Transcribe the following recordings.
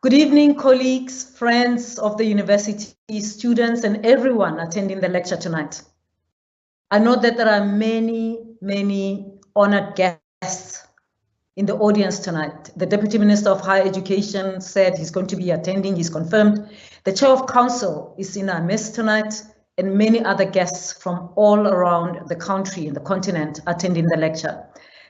Good evening, colleagues, friends of the university, students, and everyone attending the lecture tonight. I know that there are many honored guests in the audience tonight. The Deputy Minister of Higher Education said he's going to be attending, he's confirmed. The Chair of Council is in our midst tonight, and many other guests from all around the country and the continent attending the lecture.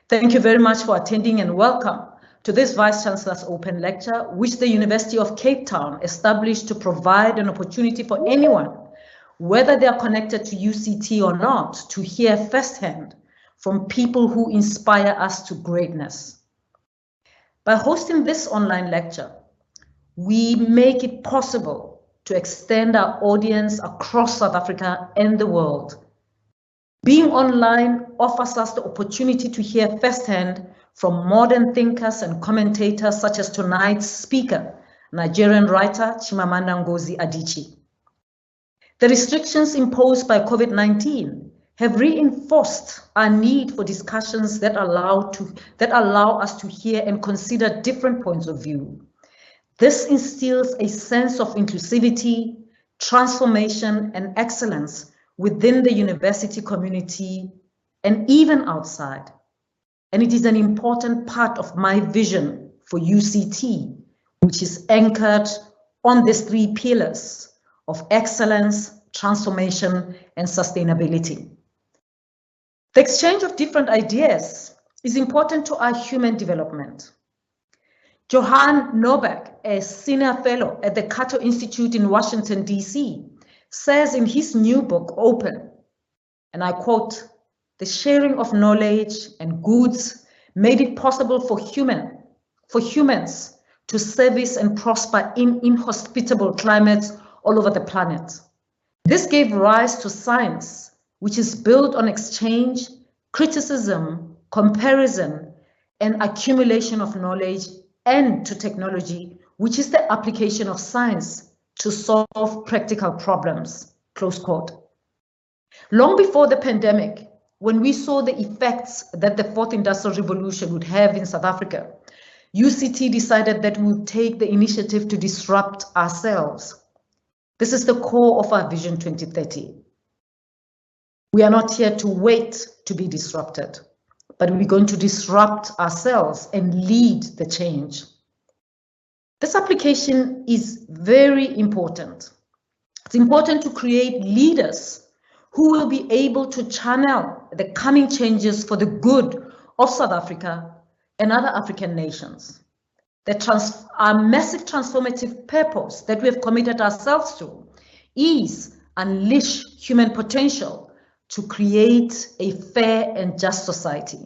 Thank you very much for attending and welcome to this Vice-Chancellor's Open Lecture, which the University of Cape Town established to provide an opportunity for anyone, whether they are connected to UCT or not, to hear firsthand from people who inspire us to greatness. By hosting this online lecture, we make it possible to extend our audience across South Africa and the world. Being online offers us the opportunity to hear firsthand from modern thinkers and commentators such as tonight's speaker, Nigerian writer Chimamanda Ngozi Adichie. The restrictions imposed by COVID-19 have reinforced our need for discussions that allow us to hear and consider different points of view. This instills a sense of inclusivity, transformation, and excellence within the university community and even outside. And it is an important part of my vision for UCT, which is anchored on these three pillars of excellence, transformation, and sustainability. The exchange of different ideas is important to our human development. Johan Norberg, a senior fellow at the Cato Institute in Washington, D.C., says in his new book, Open, and I quote, "The sharing of knowledge and goods made it possible for humans to service and prosper in inhospitable climates all over the planet. This gave rise to science, which is built on exchange, criticism, comparison, and accumulation of knowledge, and to technology, which is the application of science to solve practical problems," close quote. Long before the pandemic, when we saw the effects that the fourth industrial revolution would have in South Africa, UCT decided that we would take the initiative to disrupt ourselves. This is the core of our Vision 2030. We are not here to wait to be disrupted, but we're going to disrupt ourselves and lead the change. This application is very important. It's important to create leaders who will be able to channel the coming changes for the good of South Africa and other African nations. Our massive transformative purpose that we have committed ourselves to is unleash human potential to create a fair and just society.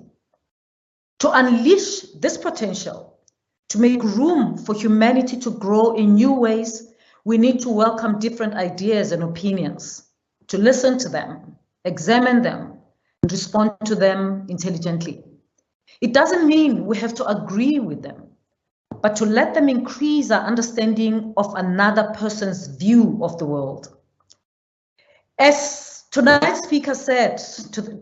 To unleash this potential, to make room for humanity to grow in new ways, we need to welcome different ideas and opinions, to listen to them, examine them, and respond to them intelligently. It doesn't mean we have to agree with them, but to let them increase our understanding of another person's view of the world. As tonight's speaker said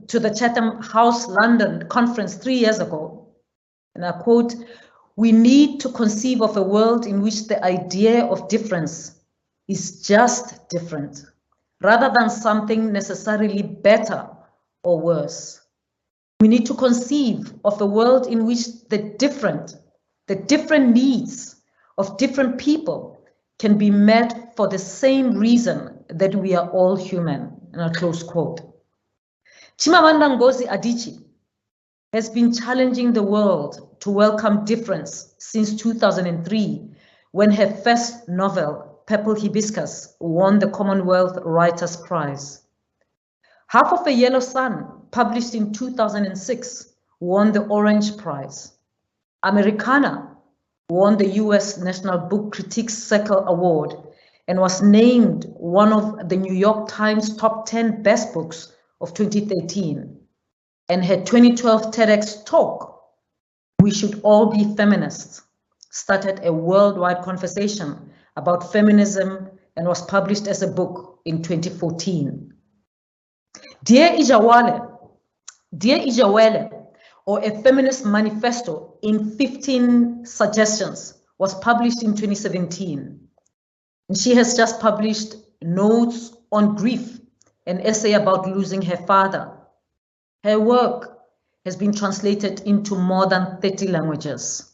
to the Chatham House London conference 3 years ago, and I quote, "We need to conceive of a world in which the idea of difference is just different, rather than something necessarily better or worse. We need to conceive of a world in which the different needs of different people can be met for the same reason that we are all human," and a close quote. Chimamanda Ngozi Adichie has been challenging the world to welcome difference since 2003, when her first novel, Purple Hibiscus, won the Commonwealth Writers' Prize. Half of a Yellow Sun, published in 2006, won the Orange Prize. Americana won the US National Book Critics Circle Award and was named one of the New York Times top 10 best books of 2013. And her 2012 TEDx talk, "We Should All Be Feminists," started a worldwide conversation about feminism and was published as a book in 2014. Dear Ijawele, or a feminist manifesto in 15 suggestions, was published in 2017. And she has just published Notes on Grief, an essay about losing her father. Her work has been translated into more than 30 languages.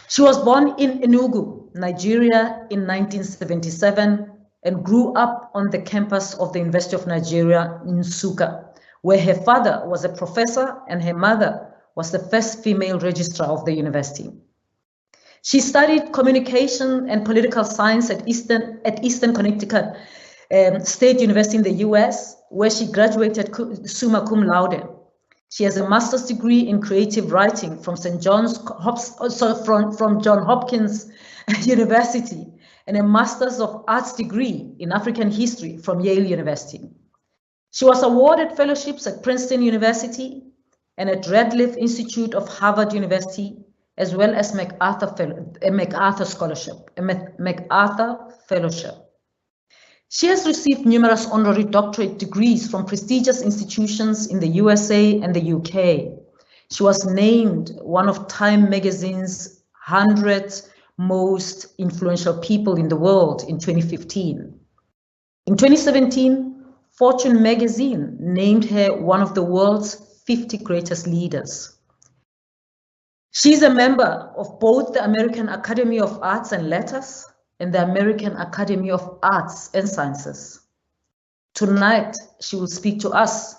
She was born in Enugu, Nigeria in 1977 and grew up on the campus of the University of Nigeria in Nsukka, where her father was a professor and her mother was the first female registrar of the university. She studied communication and political science at Eastern Connecticut State University in the US, where she graduated summa cum laude. She has a master's degree in creative writing from Johns Hopkins University and a master's of arts degree in African history from Yale University. She was awarded fellowships at Princeton University and at Radcliffe Institute of Harvard University, as well as MacArthur Fellowship. She has received numerous honorary doctorate degrees from prestigious institutions in the USA and the UK. She was named one of Time magazine's 100 most influential people in the world in 2015. In 2017, Fortune magazine named her one of the world's 50 greatest leaders. She's a member of both the American Academy of Arts and Letters and the American Academy of Arts and Sciences. Tonight, she will speak to us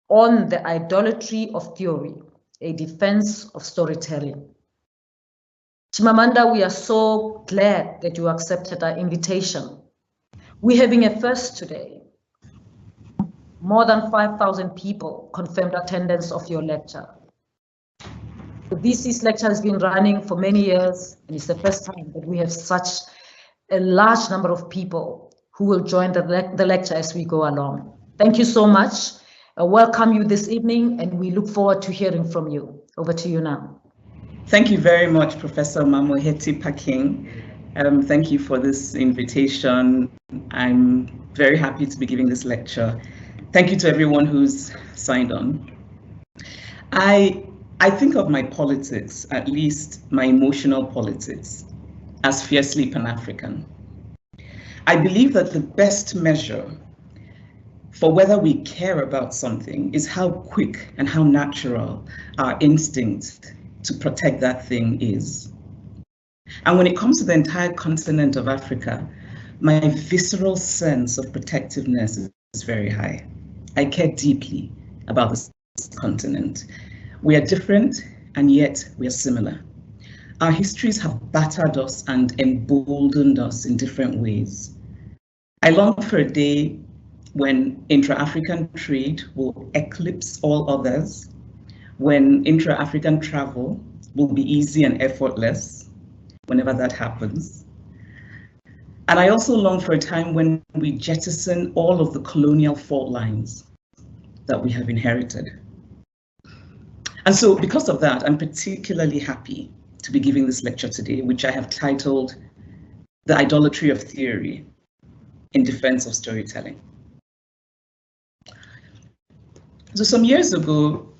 on the idolatry of theory, a defense of storytelling. Chimamanda, we are so glad that you accepted our invitation. We're having a first today. More than 5,000 people confirmed attendance of your lecture. The VC's lecture has been running for many years, and it's the first time that we have such a large number of people who will join the lecture as we go along. Thank you so much. I welcome you this evening, and we look forward to hearing from you. Over to you now. Thank you very much, Professor Mamoheti Paking. Thank you for this invitation. I'm very happy to be giving this lecture. Thank you to everyone who's signed on. I think of my politics, at least my emotional politics, as fiercely Pan-African. I believe that the best measure for whether we care about something is how quick and how natural our instinct to protect that thing is. And when it comes to the entire continent of Africa, my visceral sense of protectiveness is very high. I care deeply about this continent. We are different, and yet we are similar. Our histories have battered us and emboldened us in different ways. I long for a day when intra-African trade will eclipse all others, when intra-African travel will be easy and effortless, whenever that happens. And I also long for a time when we jettison all of the colonial fault lines that we have inherited. And so because of that, I'm particularly happy to be giving this lecture today, which I have titled The Idolatry of Theory in Defense of Storytelling. So some years ago,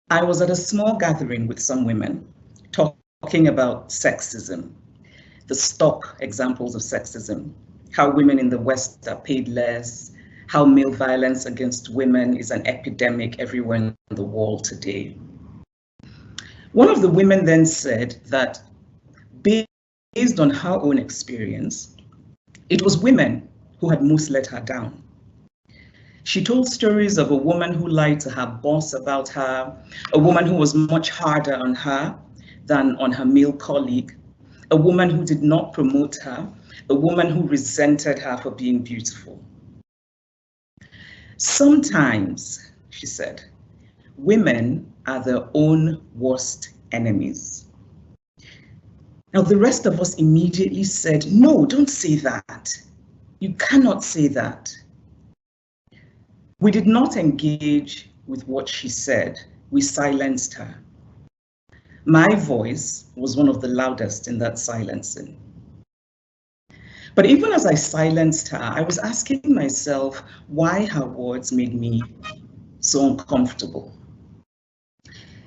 I was at a small gathering with some women talking about sexism, the stock examples of sexism, how women in the West are paid less, how male violence against women is an epidemic everywhere in the world today. One of the women then said that based on her own experience, it was women who had most let her down. She told stories of a woman who lied to her boss about her, a woman who was much harder on her than on her male colleague, a woman who did not promote her, a woman who resented her for being beautiful. Sometimes, she said, women are their own worst enemies. Now, the rest of us immediately said, no, don't say that. You cannot say that. We did not engage with what she said. We silenced her. My voice was one of the loudest in that silencing. But even as I silenced her, I was asking myself why her words made me so uncomfortable.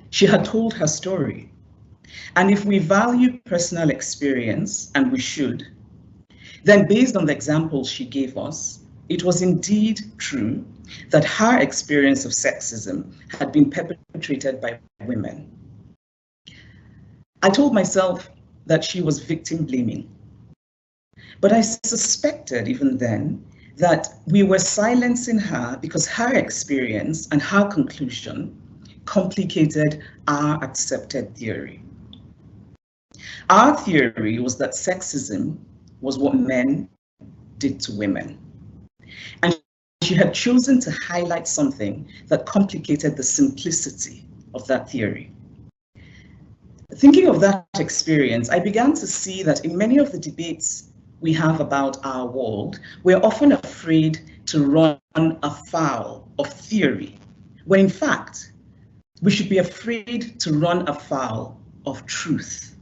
She had told her story. And if we value personal experience, and we should, then based on the examples she gave us, it was indeed true that her experience of sexism had been perpetrated by women. I told myself that she was victim blaming, but I suspected even then that we were silencing her because her experience and her conclusion complicated our accepted theory. Our theory was that sexism was what men did to women. And she had chosen to highlight something that complicated the simplicity of that theory. Thinking of that experience, I began to see that in many of the debates we have about our world, we're often afraid to run afoul of theory, when in fact, we should be afraid to run afoul of truth.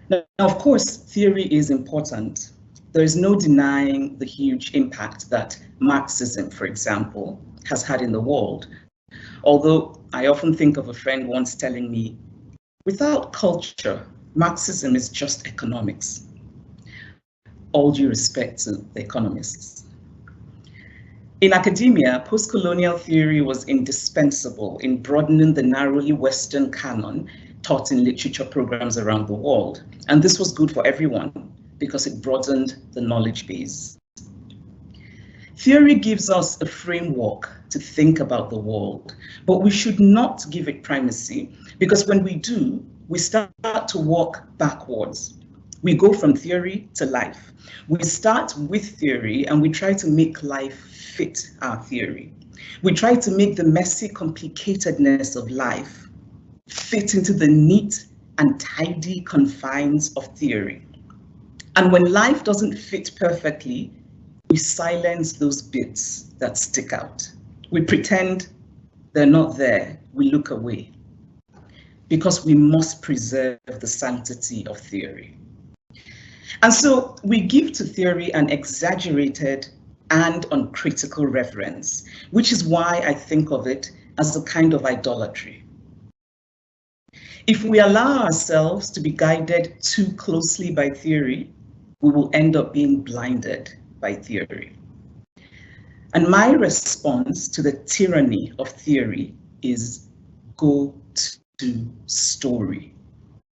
Now, of course, theory is important. There is no denying the huge impact that Marxism, for example, has had in the world. Although I often think of a friend once telling me, without culture, Marxism is just economics. All due respect to the economists. In academia, postcolonial theory was indispensable in broadening the narrowly Western canon taught in literature programs around the world. And this was good for everyone because it broadened the knowledge base. Theory gives us a framework to think about the world, but we should not give it primacy because when we do, we start to walk backwards. We go from theory to life. We start with theory and we try to make life fit our theory. We try to make the messy complicatedness of life fit into the neat and tidy confines of theory. And when life doesn't fit perfectly, we silence those bits that stick out. We pretend they're not there. We look away because we must preserve the sanctity of theory. And so we give to theory an exaggerated and uncritical reverence, which is why I think of it as a kind of idolatry. If we allow ourselves to be guided too closely by theory, we will end up being blinded by theory. And my response to the tyranny of theory is go to story,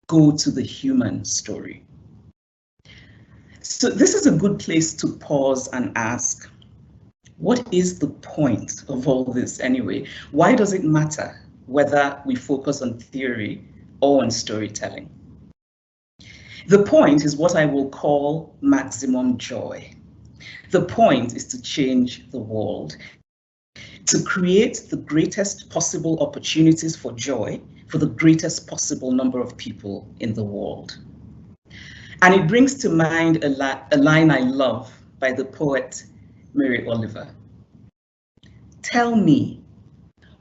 go to the human story. So this is a good place to pause and ask, what is the point of all this anyway? Why does it matter whether we focus on theory or on storytelling? The point is what I will call maximum joy. The point is to change the world, to create the greatest possible opportunities for joy for the greatest possible number of people in the world. And it brings to mind a line I love by the poet Mary Oliver. Tell me,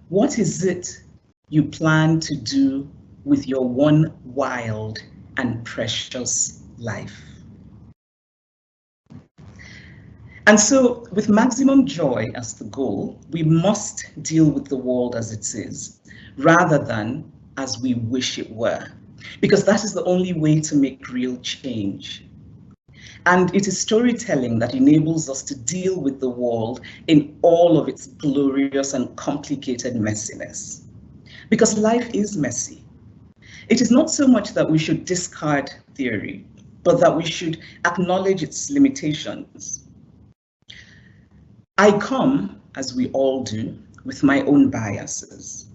what is it you plan to do with your one wild and precious life? And so with maximum joy as the goal, we must deal with the world as it is, rather than as we wish it were, because that is the only way to make real change. And it is storytelling that enables us to deal with the world in all of its glorious and complicated messiness. Because life is messy. It is not so much that we should discard theory, but that we should acknowledge its limitations. I come, as we all do, with my own biases.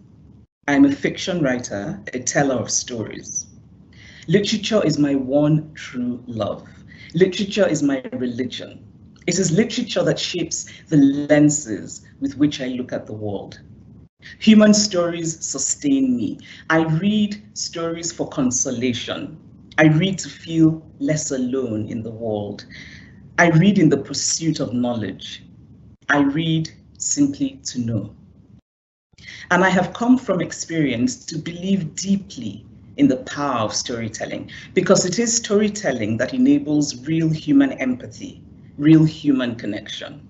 I'm a fiction writer, a teller of stories. Literature is my one true love. Literature is my religion. It is literature that shapes the lenses with which I look at the world. Human stories sustain me. I read stories for consolation. I read to feel less alone in the world. I read in the pursuit of knowledge. I read simply to know. And I have come from experience to believe deeply in the power of storytelling, because it is storytelling that enables real human empathy, real human connection.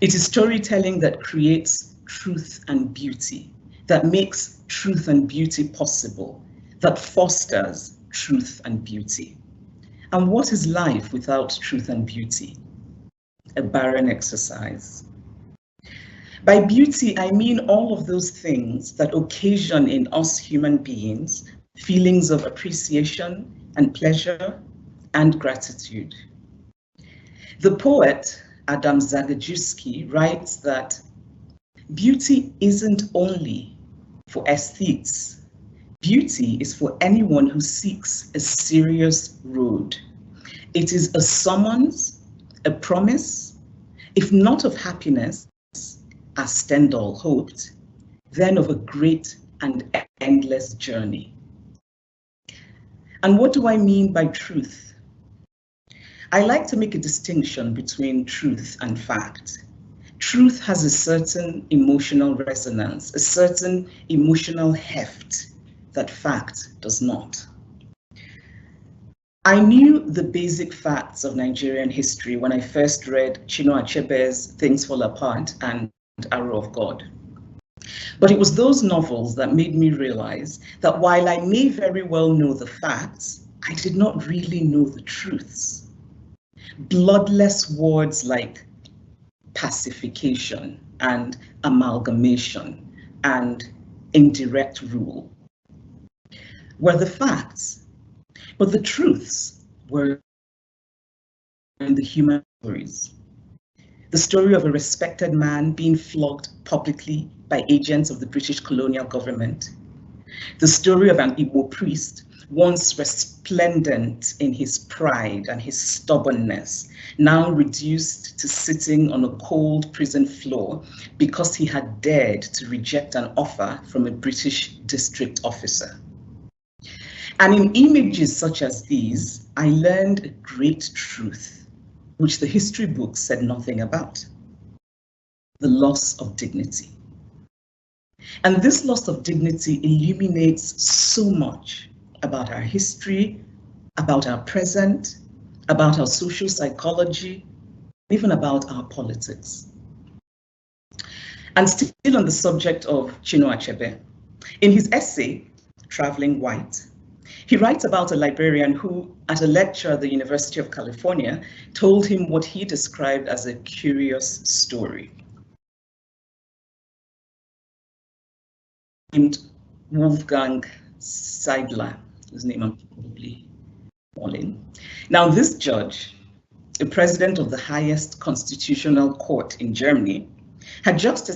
It is storytelling that creates truth and beauty, that makes truth and beauty possible, that fosters truth and beauty. And what is life without truth and beauty? A barren exercise. By beauty, I mean all of those things that occasion in us human beings feelings of appreciation and pleasure and gratitude. The poet Adam Zagajewski writes that beauty isn't only for aesthetes. Beauty is for anyone who seeks a serious road. It is a summons, a promise, if not of happiness, as Stendhal hoped, then of a great and endless journey. And what do I mean by truth? I like to make a distinction between truth and fact. Truth has a certain emotional resonance, a certain emotional heft that fact does not. I knew the basic facts of Nigerian history when I first read Chinua Achebe's Things Fall Apart and Arrow of God. But it was those novels that made me realize that while I may very well know the facts, I did not really know the truths. Bloodless words like pacification and amalgamation and indirect rule were the facts, but the truths were in the human stories. The story of a respected man being flogged publicly by agents of the British colonial government. The story of an Igbo priest, once resplendent in his pride and his stubbornness, now reduced to sitting on a cold prison floor because he had dared to reject an offer from a British district officer. And in images such as these, I learned a great truth, which the history books said nothing about: the loss of dignity. And this loss of dignity illuminates so much about our history, about our present, about our social psychology, even about our politics. And still on the subject of Chinua Achebe, in his essay, Traveling White, he writes about a librarian who, at a lecture at the University of California, told him what he described as a curious story. Named Wolfgang Seidler, whose name I'm probably calling. Now, this judge, the president of the highest constitutional court in Germany, had just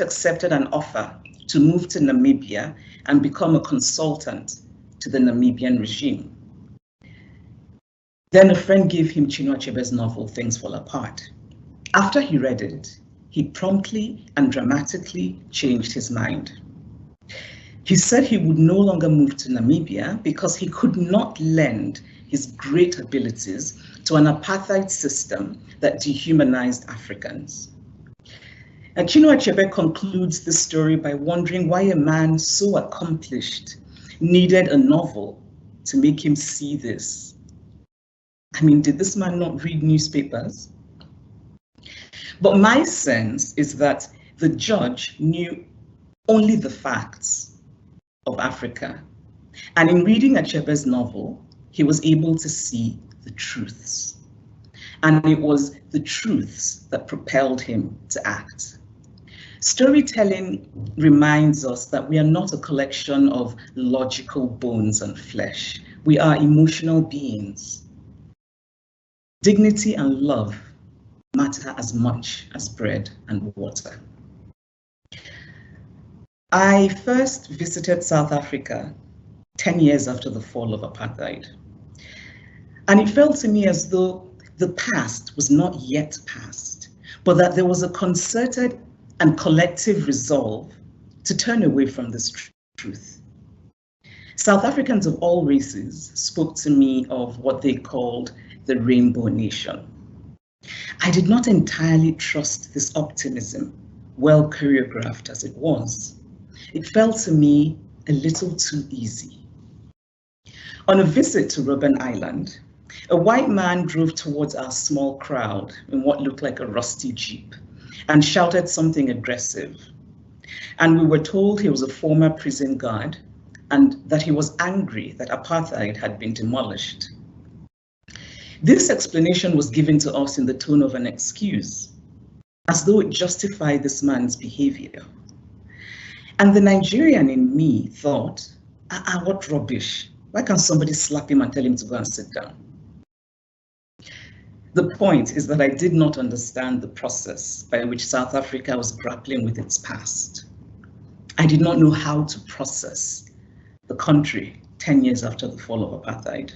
accepted an offer to move to Namibia and become a consultant to the Namibian regime. Then a friend gave him Chinua Achebe's novel, Things Fall Apart. After he read it, he promptly and dramatically changed his mind. He said he would no longer move to Namibia because he could not lend his great abilities to an apartheid system that dehumanized Africans. And Chinua Achebe concludes the story by wondering why a man so accomplished needed a novel to make him see this. I mean, did this man not read newspapers? But my sense is that the judge knew only the facts of Africa. And in reading Achebe's novel, he was able to see the truths. And it was the truths that propelled him to act. Storytelling reminds us that we are not a collection of logical bones and flesh. We are emotional beings. Dignity and love matter as much as bread and water. I first visited South Africa 10 years after the fall of apartheid. And it felt to me as though the past was not yet past, but that there was a concerted and collective resolve to turn away from this truth. South Africans of all races spoke to me of what they called the Rainbow Nation. I did not entirely trust this optimism, well choreographed as it was. It felt to me a little too easy. On a visit to Robben Island, a white man drove towards our small crowd in what looked like a rusty Jeep and shouted something aggressive. And we were told he was a former prison guard and that he was angry that apartheid had been demolished. This explanation was given to us in the tone of an excuse, as though it justified this man's behavior. And the Nigerian in me thought, what rubbish. Why can't somebody slap him and tell him to go and sit down? The point is that I did not understand the process by which South Africa was grappling with its past. I did not know how to process the country 10 years after the fall of apartheid.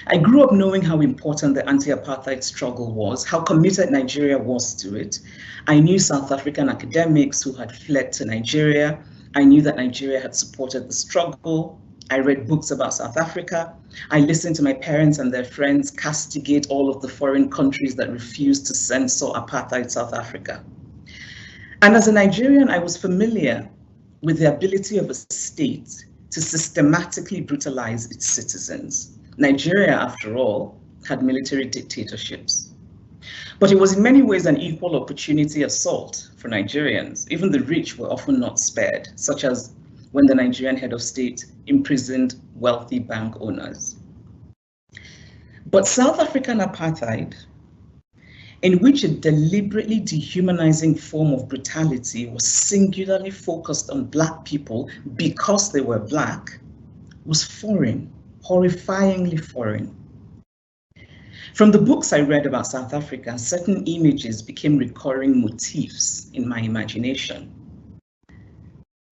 I grew up knowing how important the anti-apartheid struggle was, how committed Nigeria was to it. I knew South African academics who had fled to Nigeria. I knew that Nigeria had supported the struggle. I read books about South Africa. I listened to my parents and their friends castigate all of the foreign countries that refused to censor apartheid South Africa. And as a Nigerian, I was familiar with the ability of a state to systematically brutalize its citizens. Nigeria, after all, had military dictatorships. But it was in many ways an equal opportunity assault for Nigerians. Even the rich were often not spared, such as when the Nigerian head of state imprisoned wealthy bank owners. But South African apartheid, in which a deliberately dehumanizing form of brutality was singularly focused on Black people because they were Black, was foreign, horrifyingly foreign. From the books I read about South Africa, certain images became recurring motifs in my imagination.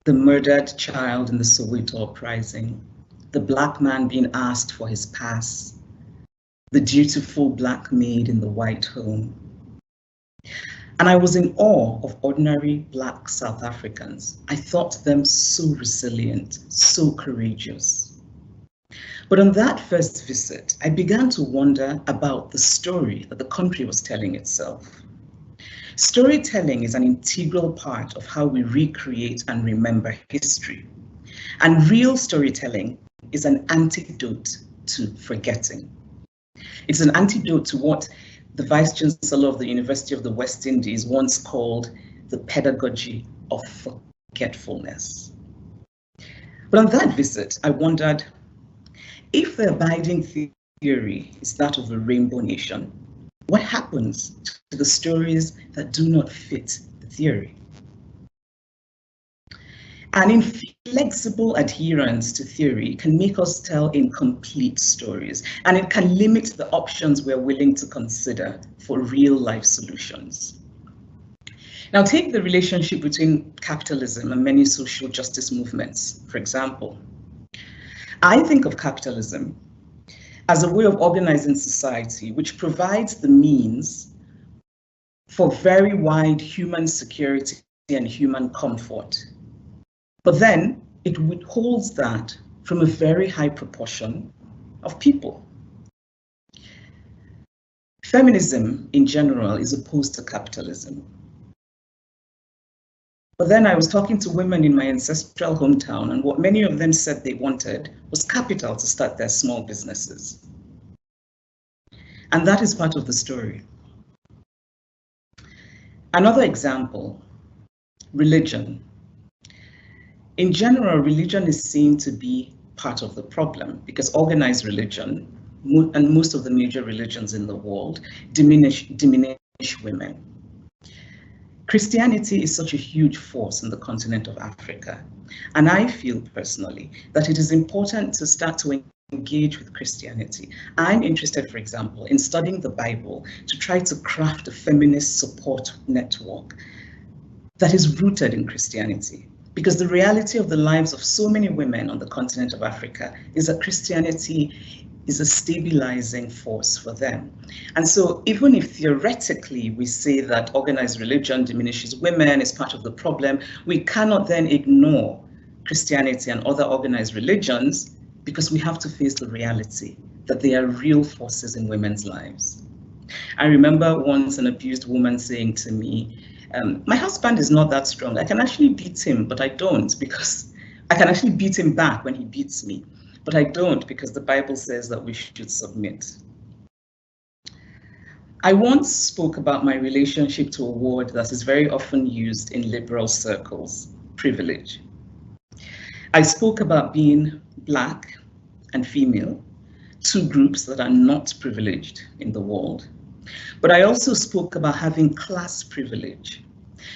The murdered child in the Soweto uprising, the Black man being asked for his pass, the dutiful Black maid in the white home. And I was in awe of ordinary Black South Africans. I thought them so resilient, so courageous. But on that first visit, I began to wonder about the story that the country was telling itself. Storytelling is an integral part of how we recreate and remember history. And real storytelling is an antidote to forgetting. It's an antidote to what the Vice-Chancellor of the University of the West Indies once called the pedagogy of forgetfulness. But on that visit, I wondered, if the abiding theory is that of a rainbow nation, what happens to the stories that do not fit the theory? An inflexible adherence to theory can make us tell incomplete stories, and it can limit the options we're willing to consider for real life solutions. Now, take the relationship between capitalism and many social justice movements, for example. I think of capitalism as a way of organizing society which provides the means for very wide human security and human comfort. But then it withholds that from a very high proportion of people. Feminism in general is opposed to capitalism. But then I was talking to women in my ancestral hometown, and what many of them said they wanted was capital to start their small businesses. And that is part of the story. Another example, religion. In general, religion is seen to be part of the problem because organized religion, and most of the major religions in the world, diminish women. Christianity is such a huge force in the continent of Africa. And I feel personally that it is important to start to engage with Christianity. I'm interested, for example, in studying the Bible to try to craft a feminist support network that is rooted in Christianity. Because the reality of the lives of so many women on the continent of Africa is that Christianity is a stabilizing force for them. And so even if theoretically we say that organized religion diminishes women is part of the problem, we cannot then ignore Christianity and other organized religions because we have to face the reality that they are real forces in women's lives. I remember once an abused woman saying to me, my husband is not that strong. I can actually beat him, but I don't because I can actually beat him back when he beats me. But I don't because the Bible says that we should submit. I once spoke about my relationship to a word that is very often used in liberal circles, privilege. I spoke about being Black and female, two groups that are not privileged in the world. But I also spoke about having class privilege,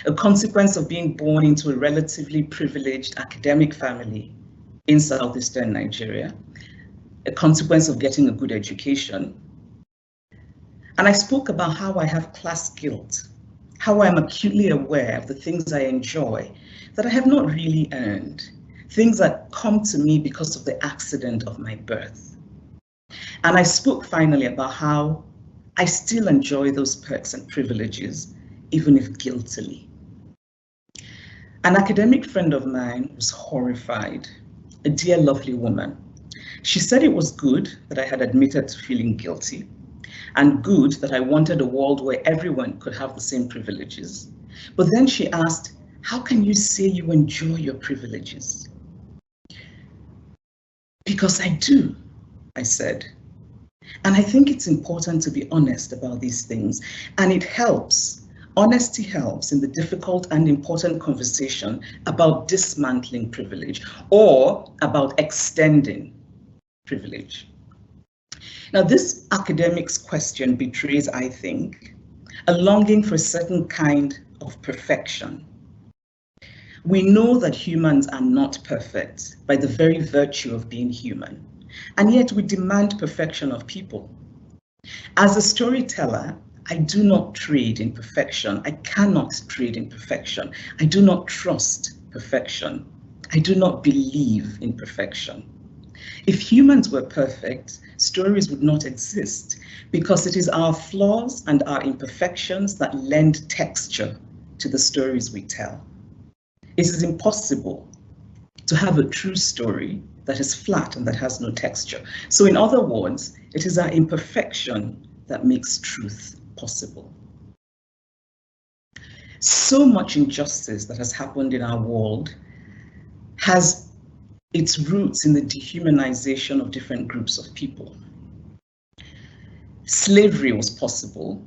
a consequence of being born into a relatively privileged academic family in southeastern Nigeria, a consequence of getting a good education. And I spoke about how I have class guilt, how I'm acutely aware of the things I enjoy that I have not really earned, things that come to me because of the accident of my birth. And I spoke finally about how I still enjoy those perks and privileges, even if guiltily. An academic friend of mine was horrified, a dear, lovely woman. She said it was good that I had admitted to feeling guilty, and good that I wanted a world where everyone could have the same privileges. But then she asked, how can you say you enjoy your privileges? Because I do, I said. And I think it's important to be honest about these things, and it helps. Honesty helps in the difficult and important conversation about dismantling privilege or about extending privilege. Now, this academic's question betrays, I think, a longing for a certain kind of perfection. We know that humans are not perfect by the very virtue of being human, and yet we demand perfection of people. As a storyteller, I do not trade in perfection. I cannot trade in perfection. I do not trust perfection. I do not believe in perfection. If humans were perfect, stories would not exist, because it is our flaws and our imperfections that lend texture to the stories we tell. It is impossible to have a true story that is flat and that has no texture. So in other words, it is our imperfection that makes truth possible. So much injustice that has happened in our world has its roots in the dehumanization of different groups of people. Slavery was possible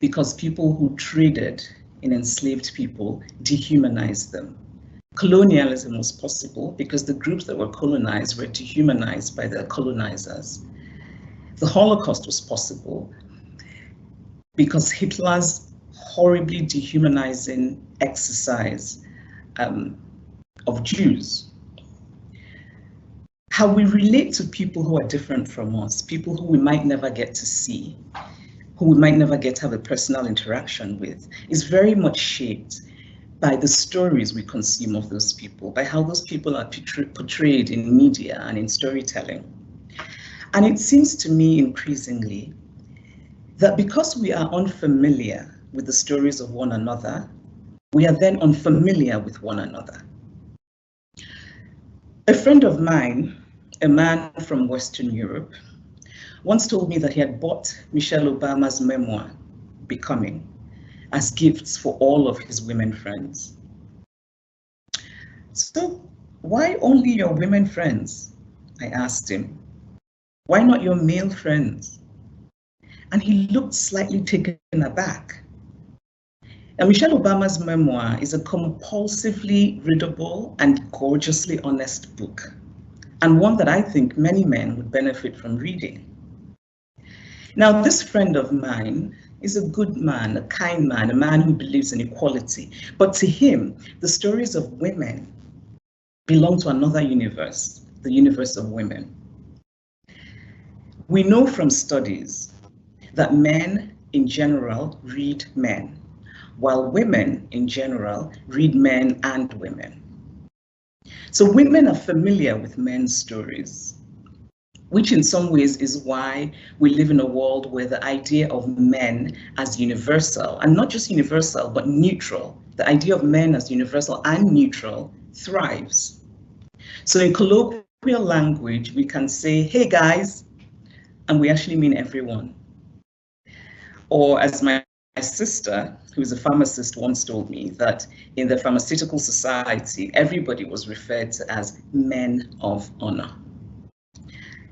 because people who traded in enslaved people dehumanized them. Colonialism was possible because the groups that were colonized were dehumanized by their colonizers. The Holocaust was possible because Hitler's horribly dehumanizing exercise of Jews. How we relate to people who are different from us, people who we might never get to see, who we might never get to have a personal interaction with, is very much shaped by the stories we consume of those people, by how those people are portrayed in media and in storytelling. And it seems to me increasingly that because we are unfamiliar with the stories of one another, we are then unfamiliar with one another. A friend of mine, a man from Western Europe, once told me that he had bought Michelle Obama's memoir, Becoming, as gifts for all of his women friends. So why only your women friends? I asked him. Why not your male friends? And he looked slightly taken aback. And Michelle Obama's memoir is a compulsively readable and gorgeously honest book, and one that I think many men would benefit from reading. Now, this friend of mine is a good man, a kind man, a man who believes in equality. But to him, the stories of women belong to another universe, the universe of women. We know from studies that men in general read men, while women in general read men and women. So women are familiar with men's stories, which in some ways is why we live in a world where the idea of men as universal, and not just universal, but neutral, the idea of men as universal and neutral thrives. So in colloquial language, we can say, hey guys, and we actually mean everyone. Or as my sister, who is a pharmacist, once told me, that in the pharmaceutical society, everybody was referred to as men of honor.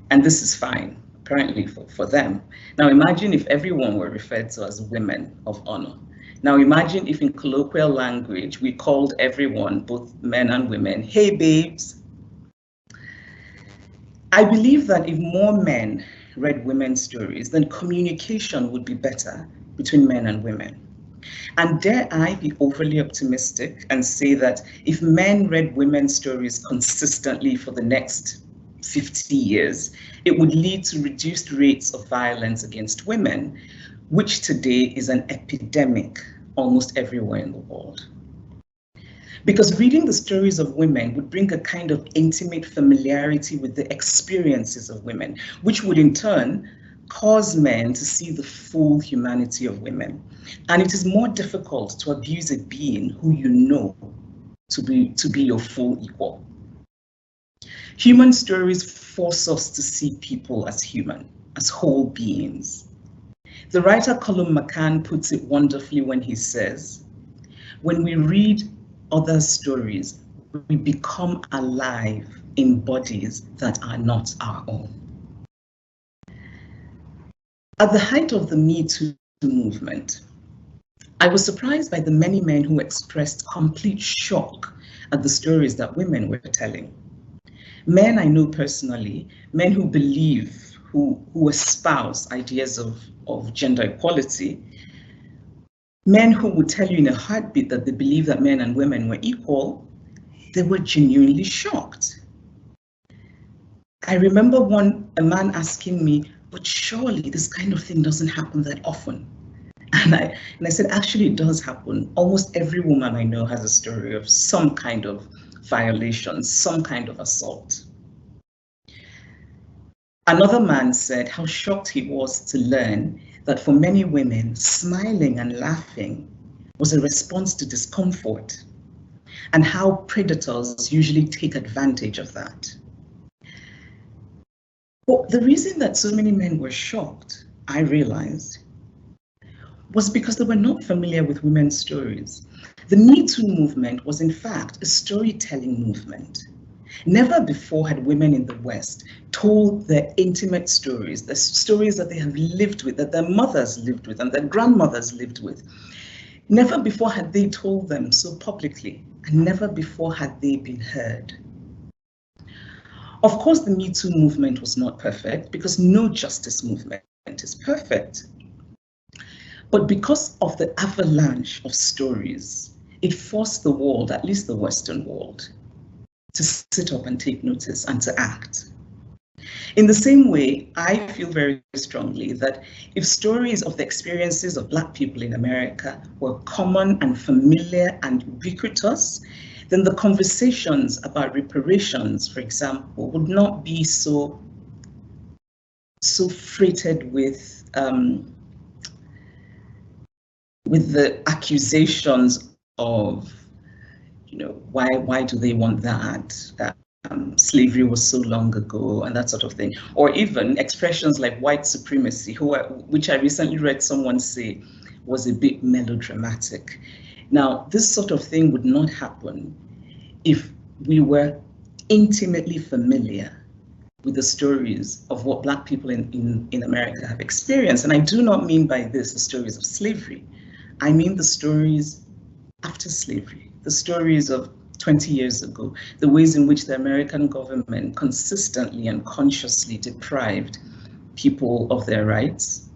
And this is fine, apparently, for them. Now imagine if everyone were referred to as women of honor. Now imagine if in colloquial language, we called everyone, both men and women, hey babes. I believe that if more men read women's stories, then communication would be better between men and women. And dare I be overly optimistic and say that if men read women's stories consistently for the next 50 years, it would lead to reduced rates of violence against women, which today is an epidemic almost everywhere in the world. Because reading the stories of women would bring a kind of intimate familiarity with the experiences of women, which would in turn cause men to see the full humanity of women. And it is more difficult to abuse a being who you know to be your full equal. Human stories force us to see people as human, as whole beings. The writer Colum McCann puts it wonderfully when he says, when we read other stories, we become alive in bodies that are not our own. At the height of the Me Too movement, I was surprised by the many men who expressed complete shock at the stories that women were telling. Men I know personally, men who believe, who espouse ideas of gender equality, men who would tell you in a heartbeat that they believe that men and women were equal, they were genuinely shocked. I remember a man asking me, but surely this kind of thing doesn't happen that often. And I said, actually it does happen. Almost every woman I know has a story of some kind of violation, some kind of assault. Another man said how shocked he was to learn that for many women, smiling and laughing was a response to discomfort, and how predators usually take advantage of that. But the reason that so many men were shocked, I realized, was because they were not familiar with women's stories. The Me Too movement was in fact a storytelling movement. Never before had women in the West told their intimate stories, the stories that they have lived with, that their mothers lived with and their grandmothers lived with. Never before had they told them so publicly, and never before had they been heard. Of course, the Me Too movement was not perfect, because no justice movement is perfect. But because of the avalanche of stories, it forced the world, at least the Western world, to sit up and take notice and to act. In the same way, I feel very strongly that if stories of the experiences of Black people in America were common and familiar and ubiquitous, then the conversations about reparations, for example, would not be so freighted with the accusations of, why do they want that? Slavery was so long ago and that sort of thing. Or even expressions like white supremacy, which I recently read someone say was a bit melodramatic. Now, this sort of thing would not happen if we were intimately familiar with the stories of what Black people in America have experienced. And I do not mean by this the stories of slavery. I mean the stories after slavery, the stories of 20 years ago, the ways in which the American government consistently and consciously deprived people of their rights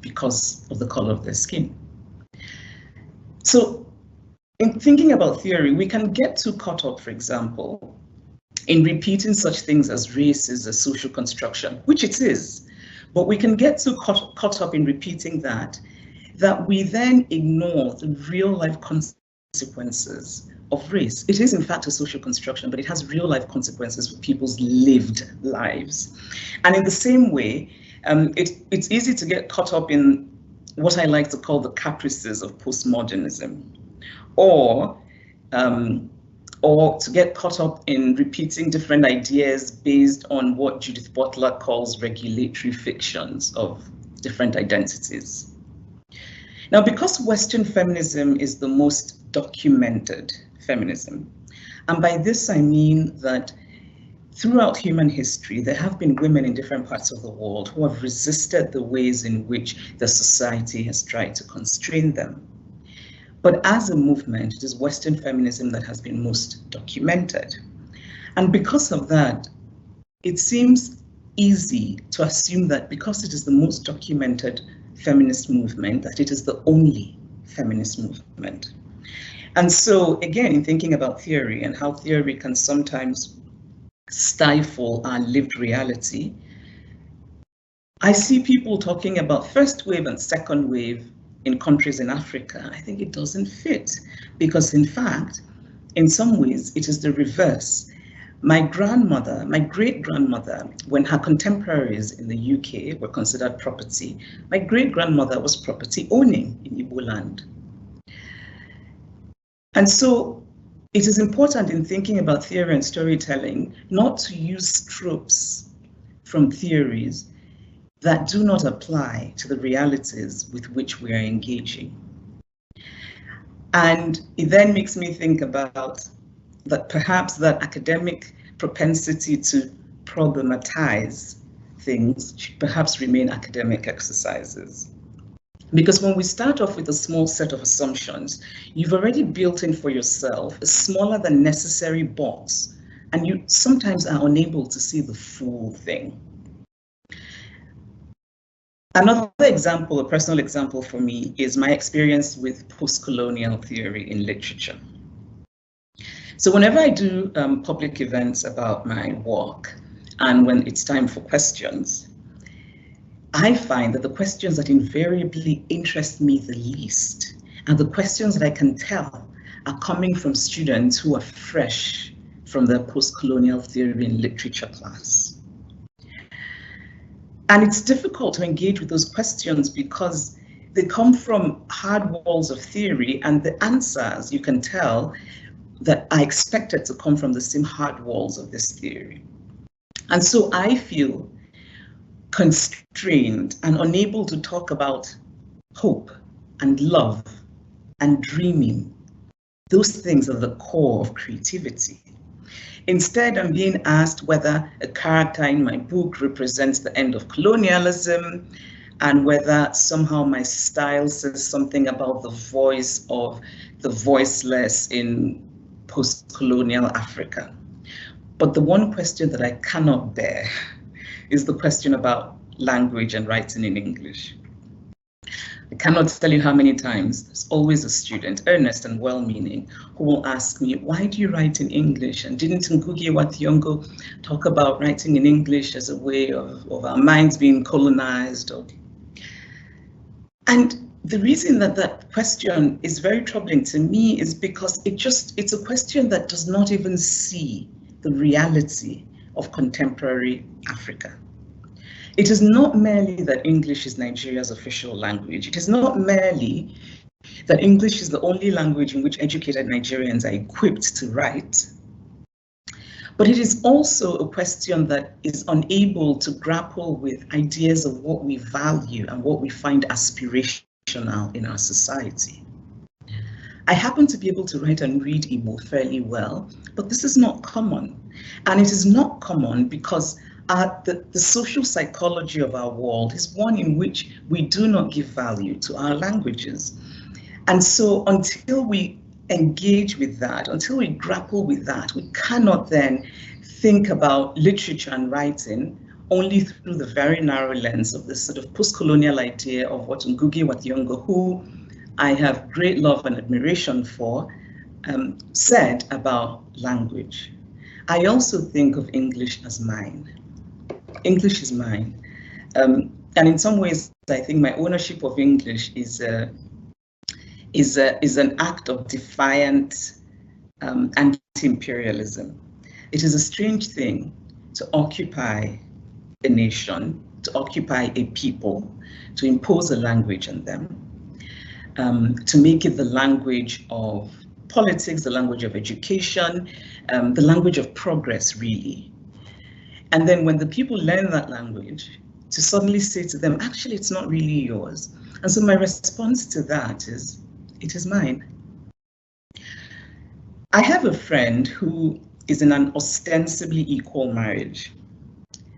because of the color of their skin. So in thinking about theory, we can get too caught up, for example, in repeating such things as race is a social construction, which it is, but we can get too caught up in repeating that we then ignore the real life consequences of race. It is in fact a social construction, but it has real life consequences for people's lived lives. And in the same way, it's easy to get caught up in what I like to call the caprices of postmodernism, or to get caught up in repeating different ideas based on what Judith Butler calls regulatory fictions of different identities. Now, because Western feminism is the most documented feminism, and by this I mean that throughout human history, there have been women in different parts of the world who have resisted the ways in which the society has tried to constrain them. But as a movement, it is Western feminism that has been most documented. And because of that, it seems easy to assume that because it is the most documented feminist movement, that it is the only feminist movement. And so, again, in thinking about theory and how theory can sometimes stifle our lived reality, I see people talking about first wave and second wave in countries in Africa. I think it doesn't fit because, in fact, in some ways, it is the reverse. My grandmother, my great-grandmother, when her contemporaries in the UK were considered property, my great-grandmother was property owning in Igbo land. And so it is important in thinking about theory and storytelling not to use tropes from theories that do not apply to the realities with which we are engaging. And it then makes me think about that perhaps that academic propensity to problematize things should perhaps remain academic exercises. Because when we start off with a small set of assumptions, you've already built in for yourself a smaller than necessary box, and you sometimes are unable to see the full thing. Another example, a personal example for me, is my experience with postcolonial theory in literature. So whenever I do public events about my work, and when it's time for questions, I find that the questions that invariably interest me the least are the questions that I can tell are coming from students who are fresh from their postcolonial theory in literature class. And it's difficult to engage with those questions because they come from hard walls of theory, and the answers, you can tell, that are expected to come from the same hard walls of this theory. And so I feel constrained and unable to talk about hope and love and dreaming. Those things are the core of creativity. Instead, I'm being asked whether a character in my book represents the end of colonialism, and whether somehow my style says something about the voice of the voiceless in post-colonial Africa. But the one question that I cannot bear is the question about language and writing in English. I cannot tell you how many times there's always a student, earnest and well-meaning, who will ask me, why do you write in English? And didn't Ngugi wa Thiong'o talk about writing in English as a way of our minds being colonized? And the reason that that question is very troubling to me is because it's a question that does not even see the reality of contemporary Africa. It is not merely that English is Nigeria's official language. It is not merely that English is the only language in which educated Nigerians are equipped to write. But it is also a question that is unable to grapple with ideas of what we value and what we find aspirational in our society. I happen to be able to write and read Igbo fairly well, but this is not common. And it is not common because the social psychology of our world is one in which we do not give value to our languages. And so until we engage with that, until we grapple with that, we cannot then think about literature and writing only through the very narrow lens of this sort of post-colonial idea of what Ngugi wa Thiong'o, who I have great love and admiration for, said about language. I also think of English as mine. English is mine. And in some ways, I think my ownership of English is an act of defiant anti-imperialism. It is a strange thing to occupy a nation, to occupy a people, to impose a language on them, to make it the language of politics, the language of education, the language of progress, really. And then when the people learn that language, to suddenly say to them, actually, it's not really yours. And so my response to that is, it is mine. I have a friend who is in an ostensibly equal marriage.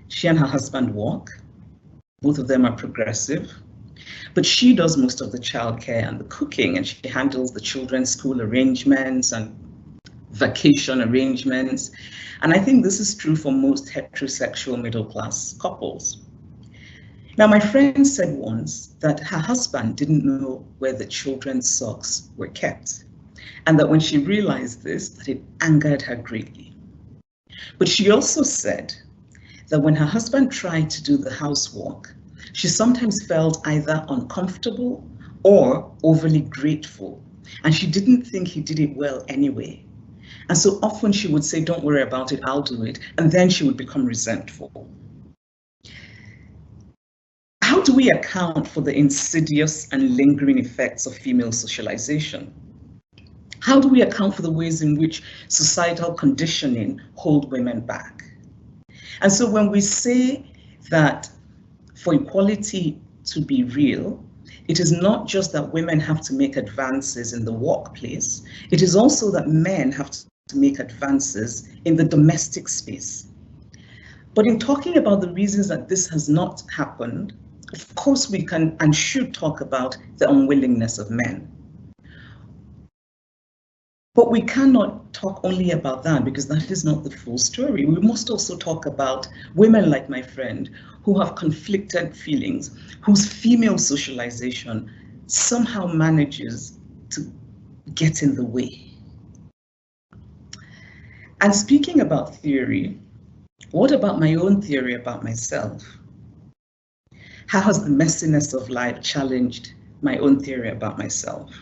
She and her husband work. Both of them are progressive. But she does most of the childcare and the cooking, and she handles the children's school arrangements and vacation arrangements. And I think this is true for most heterosexual middle-class couples. Now, my friend said once that her husband didn't know where the children's socks were kept, and that when she realized this, that it angered her greatly. But she also said that when her husband tried to do the housework, she sometimes felt either uncomfortable or overly grateful, and she didn't think he did it well anyway. And so often she would say, "Don't worry about it, I'll do it," and then she would become resentful. How do we account for the insidious and lingering effects of female socialization? How do we account for the ways in which societal conditioning hold women back? And so when we say that for equality to be real, it is not just that women have to make advances in the workplace, it is also that men have to make advances in the domestic space. But in talking about the reasons that this has not happened, of course we can and should talk about the unwillingness of men. But we cannot talk only about that, because that is not the full story. We must also talk about women like my friend who have conflicted feelings, whose female socialization somehow manages to get in the way. And speaking about theory, what about my own theory about myself? How has the messiness of life challenged my own theory about myself?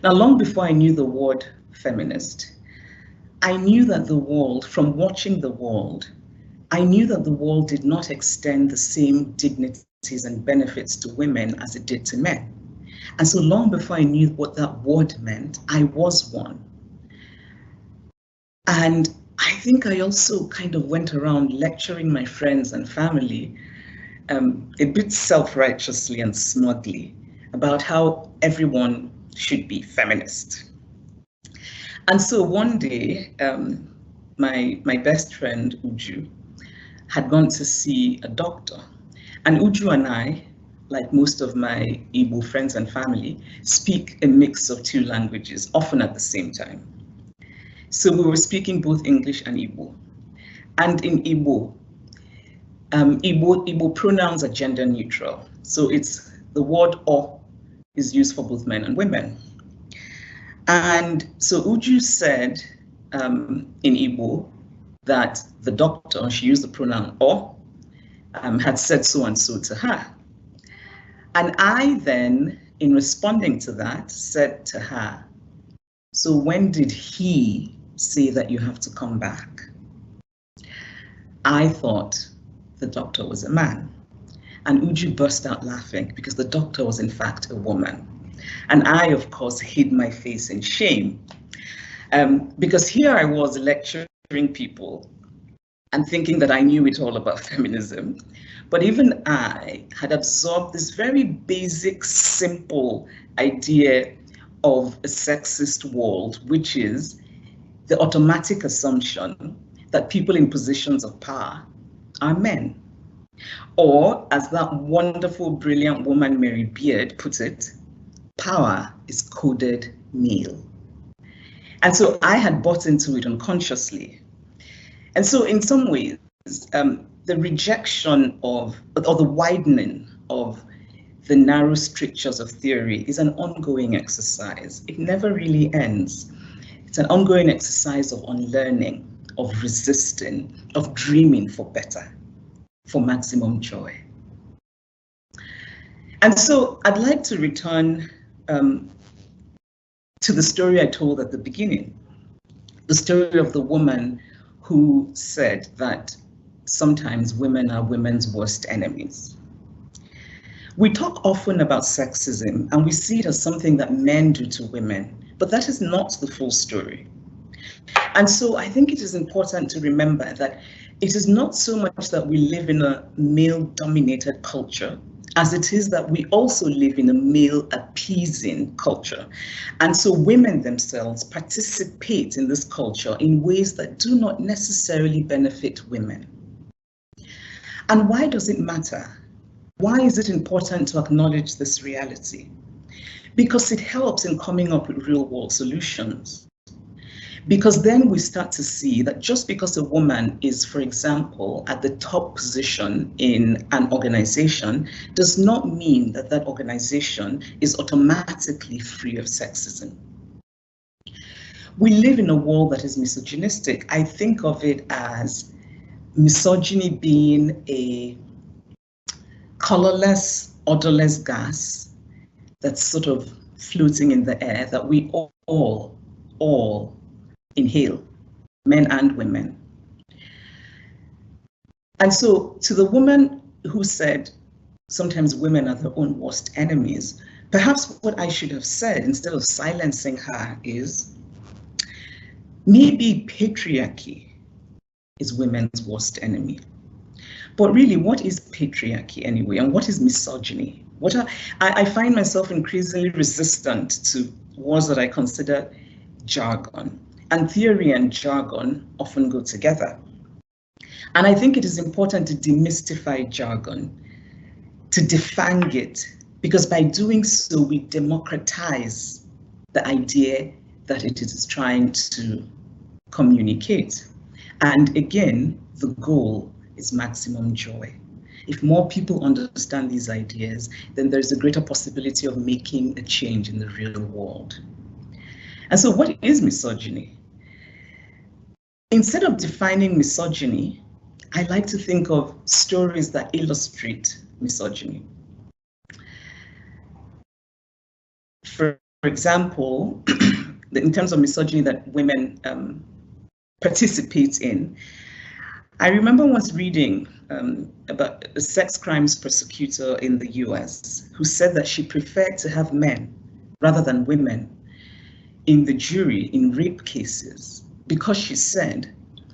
Now, long before I knew the word feminist, I knew that the world, from watching the world, I knew that the world did not extend the same dignities and benefits to women as it did to men. And so long before I knew what that word meant, I was one. And I think I also kind of went around lecturing my friends and family a bit self-righteously and smugly about how everyone should be feminist. And so one day, my best friend Uju had gone to see a doctor, and Uju and I, like most of my Igbo friends and family, speak a mix of two languages, often at the same time. So we were speaking both English and Igbo. And in Igbo, Igbo pronouns are gender neutral. So it's the word "o" is used for both men and women. And so Uju said in Igbo that the doctor, she used the pronoun "o," had said so and so to her. And I then, in responding to that, said to her, "So when did he say that you have to come back?" I thought the doctor was a man. And Uju burst out laughing because the doctor was in fact a woman. And I, of course, hid my face in shame because here I was lecturing people and thinking that I knew it all about feminism. But even I had absorbed this very basic, simple idea of a sexist world, which is the automatic assumption that people in positions of power are men. Or, as that wonderful, brilliant woman Mary Beard put it, power is coded male. And so I had bought into it unconsciously. And so in some ways, the rejection of, or the widening of the narrow strictures of theory is an ongoing exercise. It never really ends. It's an ongoing exercise of unlearning, of resisting, of dreaming for better, for maximum joy. And so I'd like to return to the story I told at the beginning, the story of the woman who said that sometimes women are women's worst enemies. We talk often about sexism and we see it as something that men do to women, but that is not the full story. And so I think it is important to remember that it is not so much that we live in a male-dominated culture, as it is that we also live in a male-appeasing culture. And so women themselves participate in this culture in ways that do not necessarily benefit women. And why does it matter? Why is it important to acknowledge this reality? Because it helps in coming up with real world solutions. Because then we start to see that just because a woman is, for example, at the top position in an organization, does not mean that that organization is automatically free of sexism. We live in a world that is misogynistic. I think of it as misogyny being a colorless, odorless gas that's sort of floating in the air that we all inhale, men and women. And so to the woman who said, sometimes women are their own worst enemies, perhaps what I should have said instead of silencing her is, maybe patriarchy is women's worst enemy. But really, what is patriarchy anyway? And what is misogyny? I find myself increasingly resistant to words that I consider jargon. And theory and jargon often go together. And I think it is important to demystify jargon, to defang it, because by doing so, we democratize the idea that it is trying to communicate. And again, the goal is maximum joy. If more people understand these ideas, then there's a greater possibility of making a change in the real world. And so what is misogyny? Instead of defining misogyny, I like to think of stories that illustrate misogyny. For example, in terms of misogyny that women participate in, I remember once reading about a sex crimes prosecutor in the US who said that she preferred to have men rather than women in the jury in rape cases because she said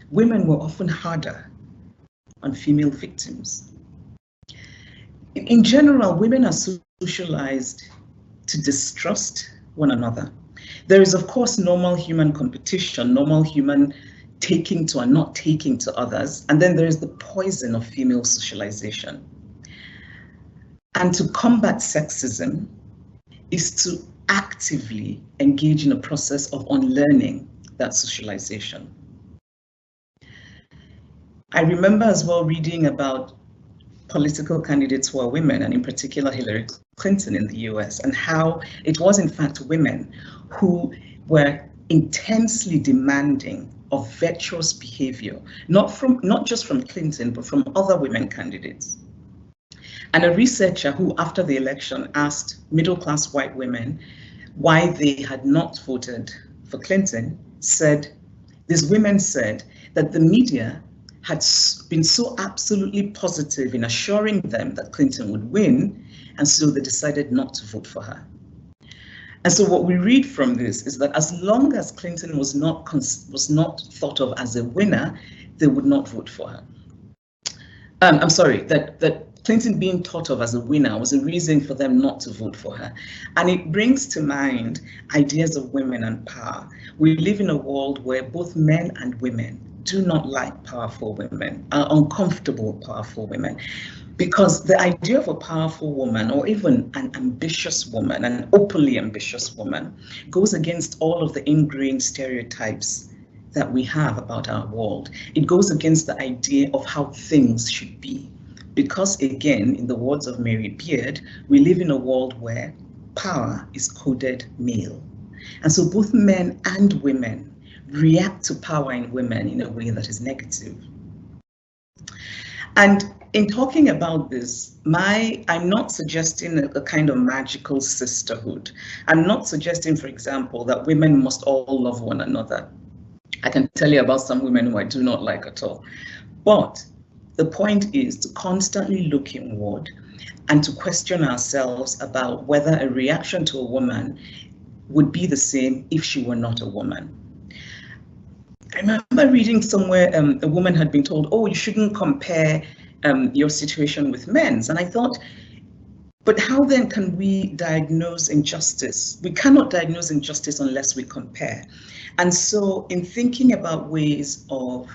women were often harder on female victims. In general, women are socialized to distrust one another. There is, of course, normal human competition, normal human taking to and not taking to others. And then there is the poison of female socialization. And to combat sexism is to actively engage in a process of unlearning that socialization. I remember as well reading about political candidates who are women, and in particular Hillary Clinton in the US, and how it was in fact women who were intensely demanding of virtuous behavior, not just from Clinton, but from other women candidates. And a researcher who, after the election, asked middle-class white women why they had not voted for Clinton, said, these women said that the media had been so absolutely positive in assuring them that Clinton would win, and so they decided not to vote for her. And so what we read from this is that as long as Clinton was not thought of as a winner, they would not vote for her. I'm sorry, that Clinton being thought of as a winner was a reason for them not to vote for her. And it brings to mind ideas of women and power. We live in a world where both men and women do not like powerful women, are uncomfortable with powerful women, because the idea of a powerful woman, or even an ambitious woman, an openly ambitious woman, goes against all of the ingrained stereotypes that we have about our world. It goes against the idea of how things should be. Because again, in the words of Mary Beard, we live in a world where power is coded male. And so both men and women react to power in women in a way that is negative. And in talking about this, I'm not suggesting a kind of magical sisterhood. I'm not suggesting, for example, that women must all love one another. I can tell you about some women who I do not like at all. But the point is to constantly look inward and to question ourselves about whether a reaction to a woman would be the same if she were not a woman. I remember reading somewhere a woman had been told, oh, you shouldn't compare your situation with men's. And I thought, but how then can we diagnose injustice? We cannot diagnose injustice unless we compare. And so in thinking about ways of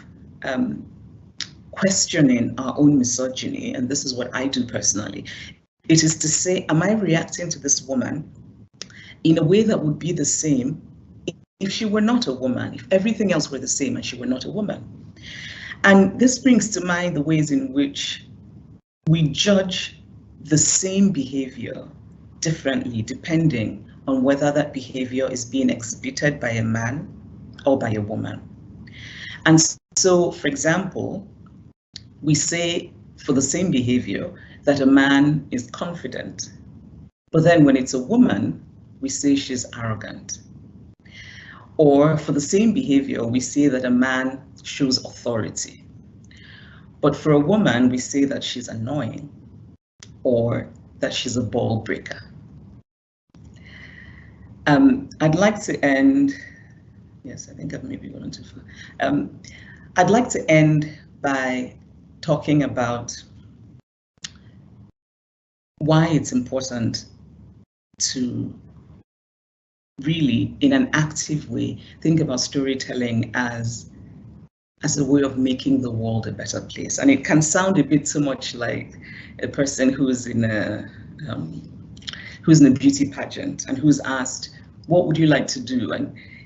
questioning our own misogyny, and this is what I do personally, it is to say, am I reacting to this woman in a way that would be the same if she were not a woman, if everything else were the same and she were not a woman? And this brings to mind the ways in which we judge the same behavior differently depending on whether that behavior is being exhibited by a man or by a woman. And so, for example, we say for the same behavior that a man is confident, but then when it's a woman, we say she's arrogant. Or for the same behavior, we say that a man shows authority, but for a woman, we say that she's annoying or that she's a ball breaker. I'd like to end, yes, I think I've maybe gone too far. I'd like to end by talking about why it's important to really, in an active way, think about storytelling as a way of making the world a better place. And it can sound a bit too much like a person who's in a beauty pageant and who's asked, what would you like to do?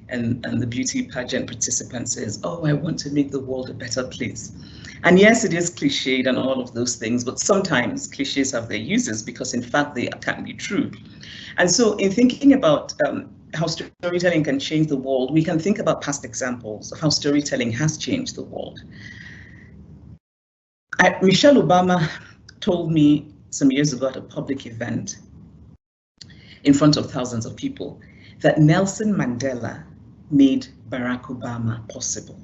And the beauty pageant participant says, oh, I want to make the world a better place. And yes, it is cliched and all of those things, but sometimes cliches have their uses because in fact they can be true. And so in thinking about how storytelling can change the world, we can think about past examples of how storytelling has changed the world. Michelle Obama told me some years ago at a public event in front of thousands of people that Nelson Mandela made Barack Obama possible.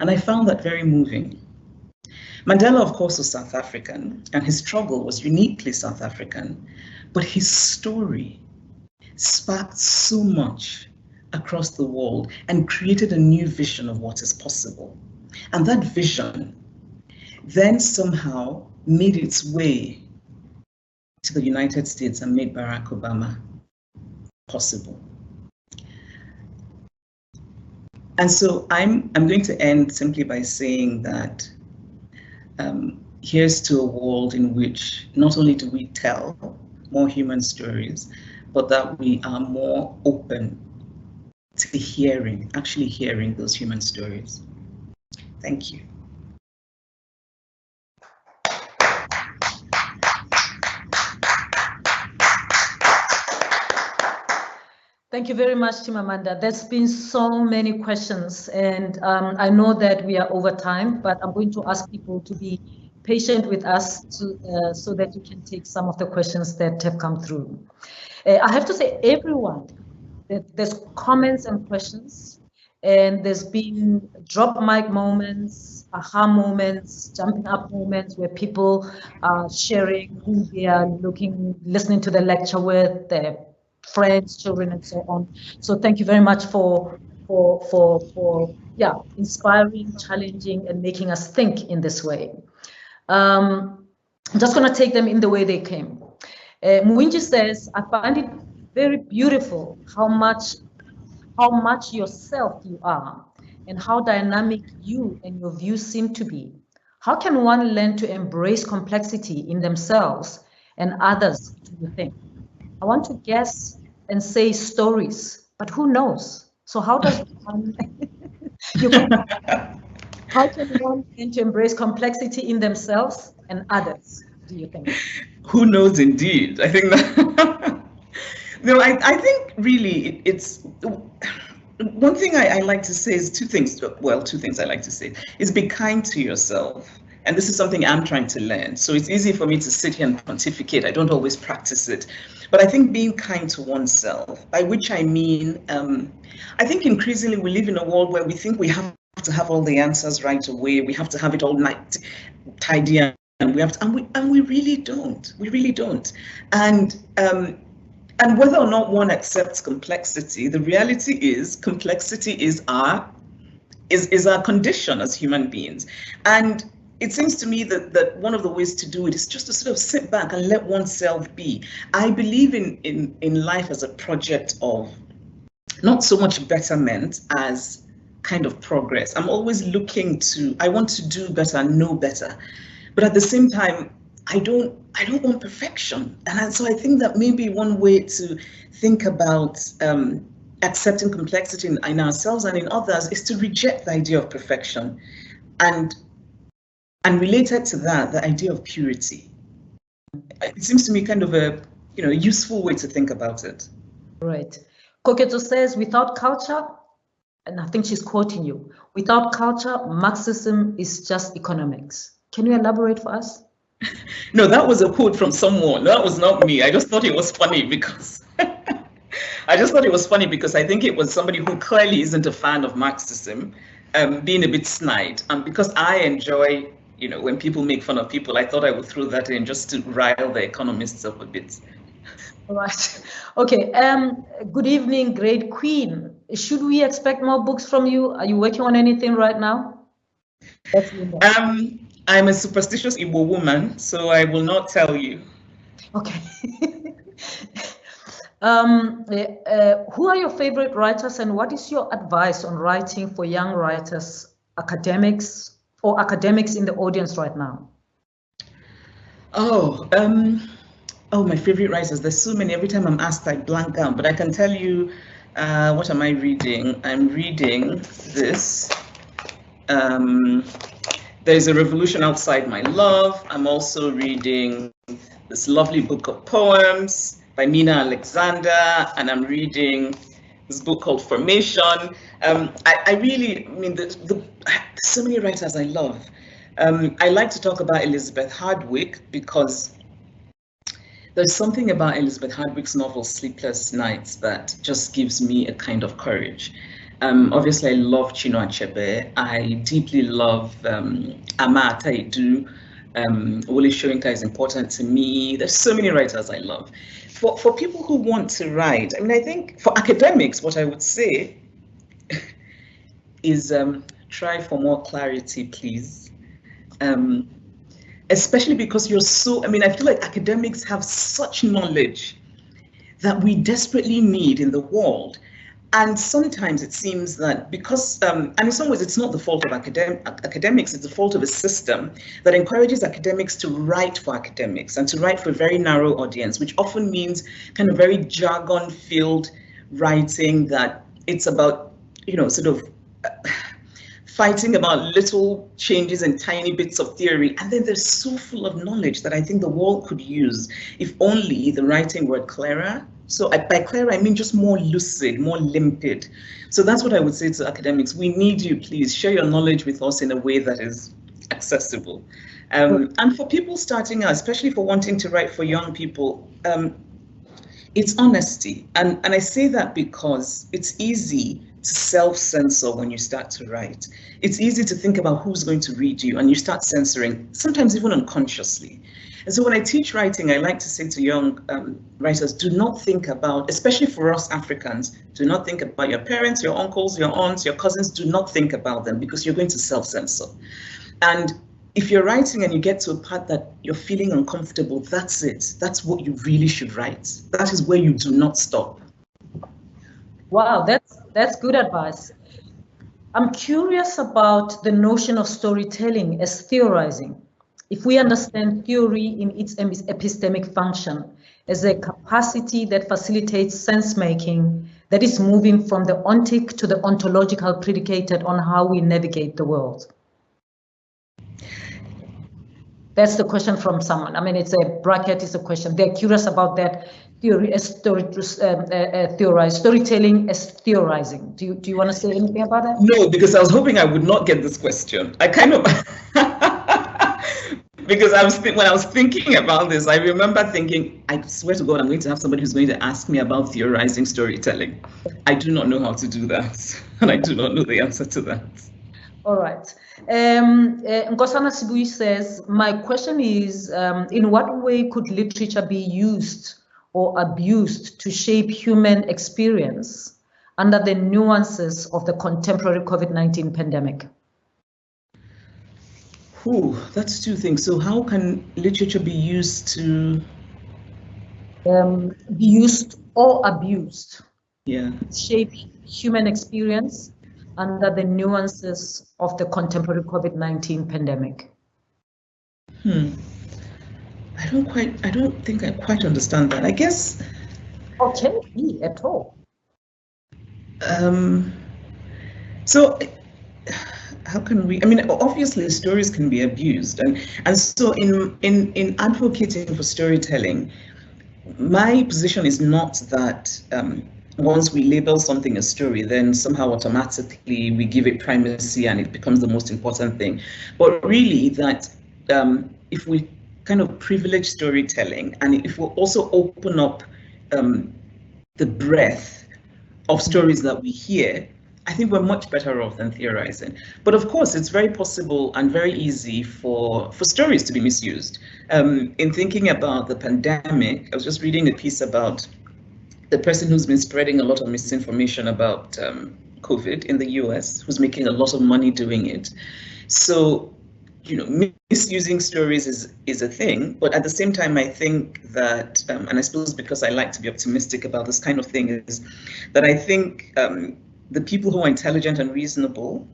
And I found that very moving. Mandela, of course, was South African, and his struggle was uniquely South African, but his story sparked so much across the world and created a new vision of what is possible. And that vision then somehow made its way to the United States and made Barack Obama possible. And so I'm going to end simply by saying that here's to a world in which not only do we tell more human stories, but that we are more open to actually hearing those human stories. Thank you. Thank you very much, Chimamanda. There's been so many questions, and I know that we are over time, but I'm going to ask people to be patient with us so that you can take some of the questions that have come through. I have to say, everyone, there's comments and questions, and there's been drop mic moments, aha moments, jumping up moments where people are sharing who they are listening to the lecture with, their friends, children, and so on. So thank you very much for inspiring, challenging, and making us think in this way. I'm just going to take them in the way they came. Mwinji says, I find it very beautiful how much yourself you are and how dynamic you and your views seem to be. How can one learn to embrace complexity in themselves and others, do you think? I want to guess and say stories, but who knows? So how does one, how can one learn to embrace complexity in themselves and others, do you think? Who knows indeed? I think that, no, I think really it's, one thing I like to say is two things I like to say is be kind to yourself. And this is something I'm trying to learn. So it's easy for me to sit here and pontificate. I don't always practice it. But I think being kind to oneself, by which I mean, I think increasingly we live in a world where we think we have to have all the answers right away. We have to have it all tidy, and we really don't. We really don't. And whether or not one accepts complexity, the reality is complexity is our condition as human beings. And it seems to me that one of the ways to do it is just to sort of sit back and let oneself be. I believe in life as a project of not so much betterment as kind of progress. I'm always looking to, I want to do better, know better. But at the same time, I don't want perfection. And so I think that maybe one way to think about accepting complexity in ourselves and in others is to reject the idea of perfection. And related to that, the idea of purity. It seems to me kind of a useful way to think about it. Right. Koketo says, without culture, and I think she's quoting you, without culture, Marxism is just economics. Can you elaborate for us? No, that was a quote from someone. That was not me. I just thought it was funny because I think it was somebody who clearly isn't a fan of Marxism, being a bit snide. And because I enjoy, when people make fun of people, I thought I would throw that in just to rile the economists up a bit. All right. Okay. Good evening, great queen. Should we expect more books from you? Are you working on anything right now? I'm a superstitious Igbo woman, so I will not tell you. Okay. Who are your favorite writers, and what is your advice on writing for young writers, academics, or academics in the audience right now? Oh, my favorite writers. There's so many. Every time I'm asked, I blank out. But I can tell you, what am I reading? I'm reading this. There's a Revolution Outside My Love. I'm also reading this lovely book of poems by Mina Alexander, and I'm reading this book called Formation. There's so many writers I love. I like to talk about Elizabeth Hardwick because there's something about Elizabeth Hardwick's novel Sleepless Nights that just gives me a kind of courage. Obviously, I love Chinua Achebe. I deeply love Ama Ataidu. Wole Soyinka is important to me. There's so many writers I love. For people who want to write, I think for academics, what I would say is try for more clarity, please. Especially because you're so, I feel like academics have such knowledge that we desperately need in the world. And sometimes it seems that because, and in some ways it's not the fault of academics, it's the fault of a system that encourages academics to write for academics and to write for a very narrow audience, which often means kind of very jargon-filled writing that it's about, sort of fighting about little changes and tiny bits of theory. And then they're so full of knowledge that I think the world could use if only the writing were clearer. So by clearer, I mean just more lucid, more limpid. So that's what I would say to academics. We need you, please share your knowledge with us in a way that is accessible. And for people starting out, especially for wanting to write for young people, it's honesty. And I say that because it's easy to self-censor when you start to write. It's easy to think about who's going to read you, and you start censoring, sometimes even unconsciously. And so when I teach writing, I like to say to young writers, do not think about, especially for us Africans, do not think about your parents, your uncles, your aunts, your cousins, do not think about them because you're going to self-censor. And if you're writing and you get to a part that you're feeling uncomfortable, that's it. That's what you really should write. That is where you do not stop. Wow, that's good advice. I'm curious about the notion of storytelling as theorizing. If we understand theory in its epistemic function as a capacity that facilitates sense-making, that is moving from the ontic to the ontological predicated on how we navigate the world. That's the question from someone. It's a bracket, it's a question. They're curious about that theory as storytelling as theorizing. Do you want to say anything about that? No, because I was hoping I would not get this question. I kind of, because when I was thinking about this, I remember thinking, I swear to God, I'm going to have somebody who's going to ask me about theorizing storytelling. I do not know how to do that, and I do not know the answer to that. All right. Nkosana Sibui says, my question is, in what way could literature be used or abused to shape human experience under the nuances of the contemporary COVID-19 pandemic? That's two things. So how can literature be used to? Be used or abused. Yeah. Shape human experience under the nuances of the contemporary COVID-19 pandemic? I don't think I quite understand that. I guess. Or can it be at all? So how can we, I mean, obviously stories can be abused. And so in advocating for storytelling, my position is not that once we label something a story, then somehow automatically we give it primacy and it becomes the most important thing. But really that if we kind of privilege storytelling and if we also open up the breadth of stories that we hear, I think we're much better off than theorizing. But of course, it's very possible and very easy for stories to be misused. In thinking about the pandemic, I was just reading a piece about the person who's been spreading a lot of misinformation about COVID in the US, who's making a lot of money doing it. So, you know, misusing stories is a thing, but at the same time, I think that, and I suppose because I like to be optimistic about this kind of thing, is that I think the people who are intelligent and reasonable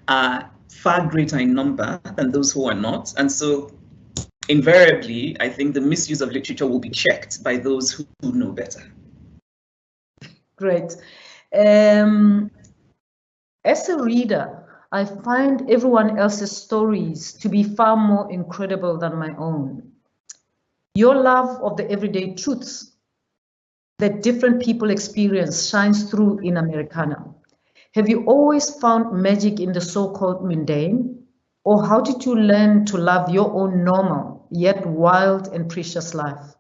are far greater in number than those who are not. And so invariably, I think the misuse of literature will be checked by those who know better. Great. As a reader, I find everyone else's stories to be far more incredible than my own. Your love of the everyday truths that different people experience shines through in Americana. Have you always found magic in the so-called mundane? Or how did you learn to love your own normal, yet wild and precious life?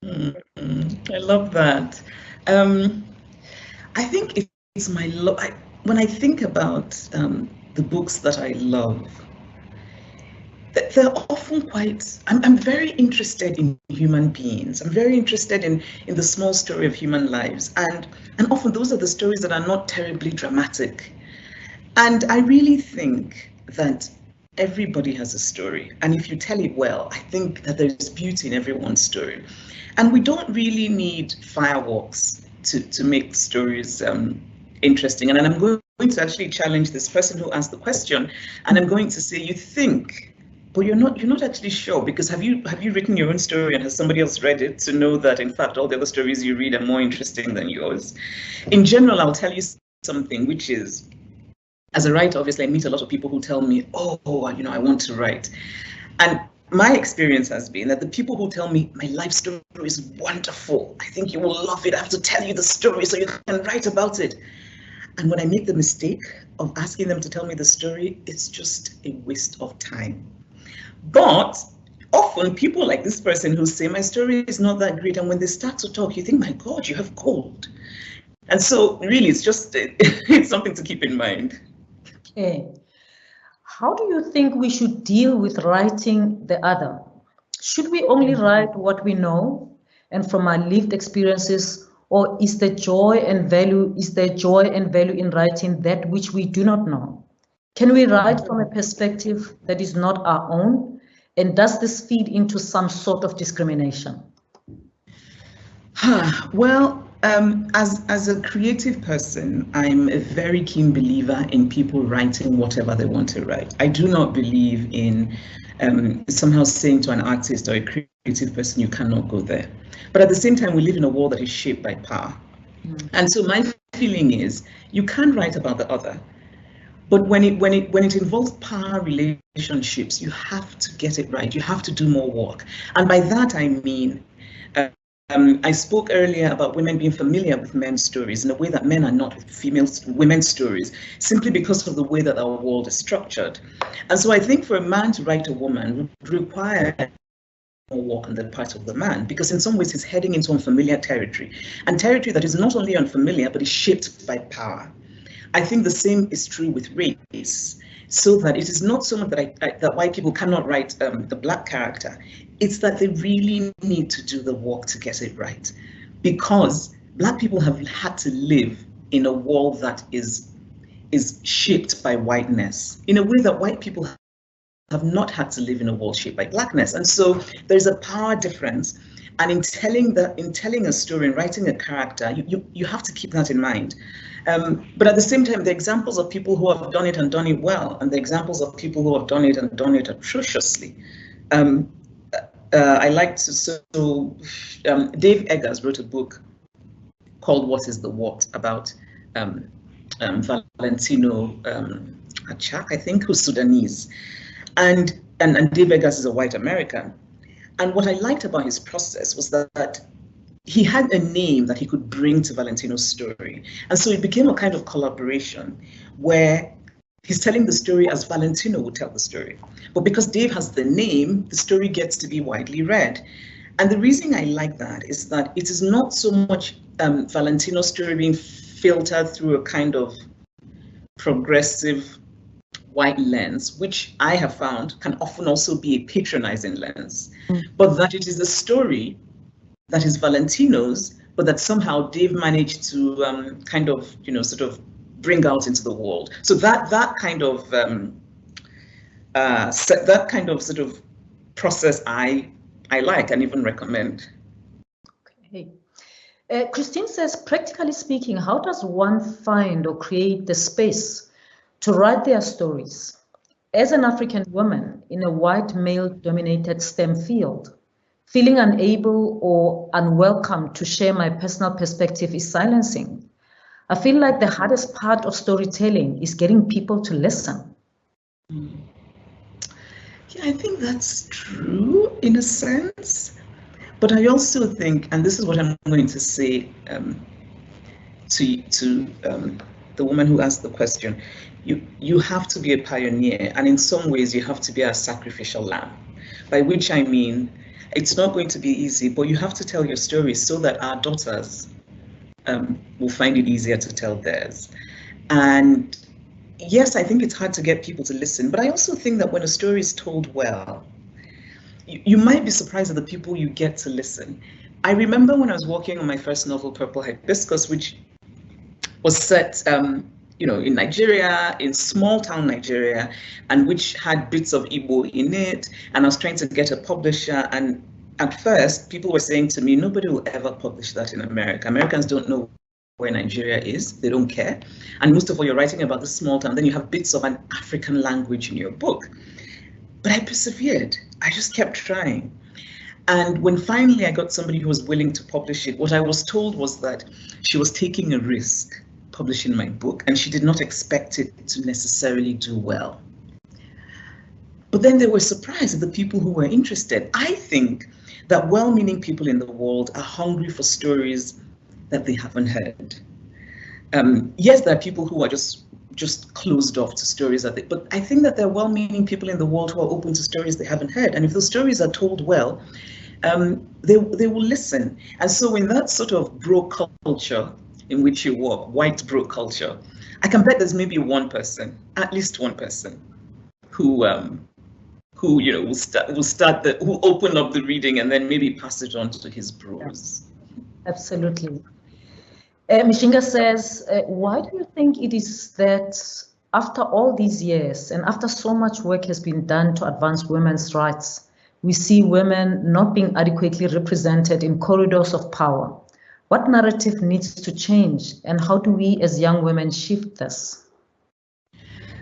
I love that. I think it's my love. When I think about the books that I love, they're often quite, I'm very interested in human beings. I'm very interested in the small story of human lives. And often those are the stories that are not terribly dramatic. And I really think that everybody has a story. And if you tell it well, I think that there's beauty in everyone's story. And we don't really need fireworks to make stories interesting. And I'm going to actually challenge this person who asked the question, and I'm going to say, you think, but you're not actually sure, because have you written your own story and has somebody else read it to know that in fact all the other stories you read are more interesting than yours? In general, I'll tell you something, which is, as a writer, obviously I meet a lot of people who tell me, oh, you know, I want to write. And my experience has been that the people who tell me my life story is wonderful, I think you will love it, I have to tell you the story so you can write about it. And when I make the mistake of asking them to tell me the story, it's just a waste of time. But often people like this person who say my story is not that great, and when they start to talk, you think, my God, you have gold. And so really, it's just it's something to keep in mind. Okay. How do you think we should deal with writing the other? Should we only write what we know and from our lived experiences, or is there joy and value in writing that which we do not know? Can we write from a perspective that is not our own? And does this feed into some sort of discrimination? Well, as a creative person, I'm a very keen believer in people writing whatever they want to write. I do not believe in somehow saying to an artist or a creative person, you cannot go there. But at the same time, we live in a world that is shaped by power. And so my feeling is you can write about the other, but when it involves power relationships, you have to get it right. You have to do more work. And by that, I mean, I spoke earlier about women being familiar with men's stories in a way that men are not with women's stories, simply because of the way that our world is structured. And so I think for a man to write a woman would require more work on the part of the man, because in some ways he's heading into unfamiliar territory, and territory that is not only unfamiliar, but is shaped by power. I think the same is true with race, so that it is not so much that white people cannot write the Black character. It's that they really need to do the work to get it right, because Black people have had to live in a world that is shaped by whiteness in a way that white people have not had to live in a world shaped by Blackness. And so there's a power difference. And in telling a story and writing a character, you have to keep that in mind. But at the same time, the examples of people who have done it and done it well, and the examples of people who have done it and done it atrociously. I like to, Dave Eggers wrote a book called What is the What? About Valentino Achak, I think, who's Sudanese. And Dave Eggers is a white American. And what I liked about his process was that he had a name that he could bring to Valentino's story. And so it became a kind of collaboration where he's telling the story as Valentino would tell the story. But because Dave has the name, the story gets to be widely read. And the reason I like that is that it is not so much Valentino's story being filtered through a kind of progressive white lens, which I have found can often also be a patronizing lens, but that it is a story that is Valentino's, but that somehow Dave managed to kind of, sort of bring out into the world. So that kind of sort of process I like and even recommend. Okay. Christine says, practically speaking, how does one find or create the space to write their stories? As an African woman in a white male-dominated STEM field, feeling unable or unwelcome to share my personal perspective is silencing. I feel like the hardest part of storytelling is getting people to listen. Yeah, I think that's true in a sense. But I also think, and this is what I'm going to say to the woman who asked the question, you have to be a pioneer, and in some ways you have to be a sacrificial lamb, by which I mean it's not going to be easy, but you have to tell your story so that our daughters will find it easier to tell theirs. And yes, I think it's hard to get people to listen, but I also think that when a story is told well, you might be surprised at the people you get to listen. I remember when I was working on my first novel, Purple Hibiscus, which was set in Nigeria, in small town Nigeria, and which had bits of Igbo in it. And I was trying to get a publisher. And at first, people were saying to me, nobody will ever publish that in America. Americans don't know where Nigeria is. They don't care. And most of all, you're writing about the small town. Then you have bits of an African language in your book. But I persevered. I just kept trying. And when finally I got somebody who was willing to publish it, what I was told was that she was taking a risk publishing my book, and she did not expect it to necessarily do well. But then they were surprised at the people who were interested. I think that well-meaning people in the world are hungry for stories that they haven't heard. Yes, there are people who are just closed off to stories but I think that there are well-meaning people in the world who are open to stories they haven't heard. And if the stories are told well, they will listen. And so in that sort of bro culture in which you work, white bro culture, I can bet there's maybe one person, at least one person, who will open up the reading and then maybe pass it on to his bros. Absolutely. Mishinga says, why do you think it is that after all these years and after so much work has been done to advance women's rights, we see women not being adequately represented in corridors of power? What narrative needs to change, and how do we as young women shift this?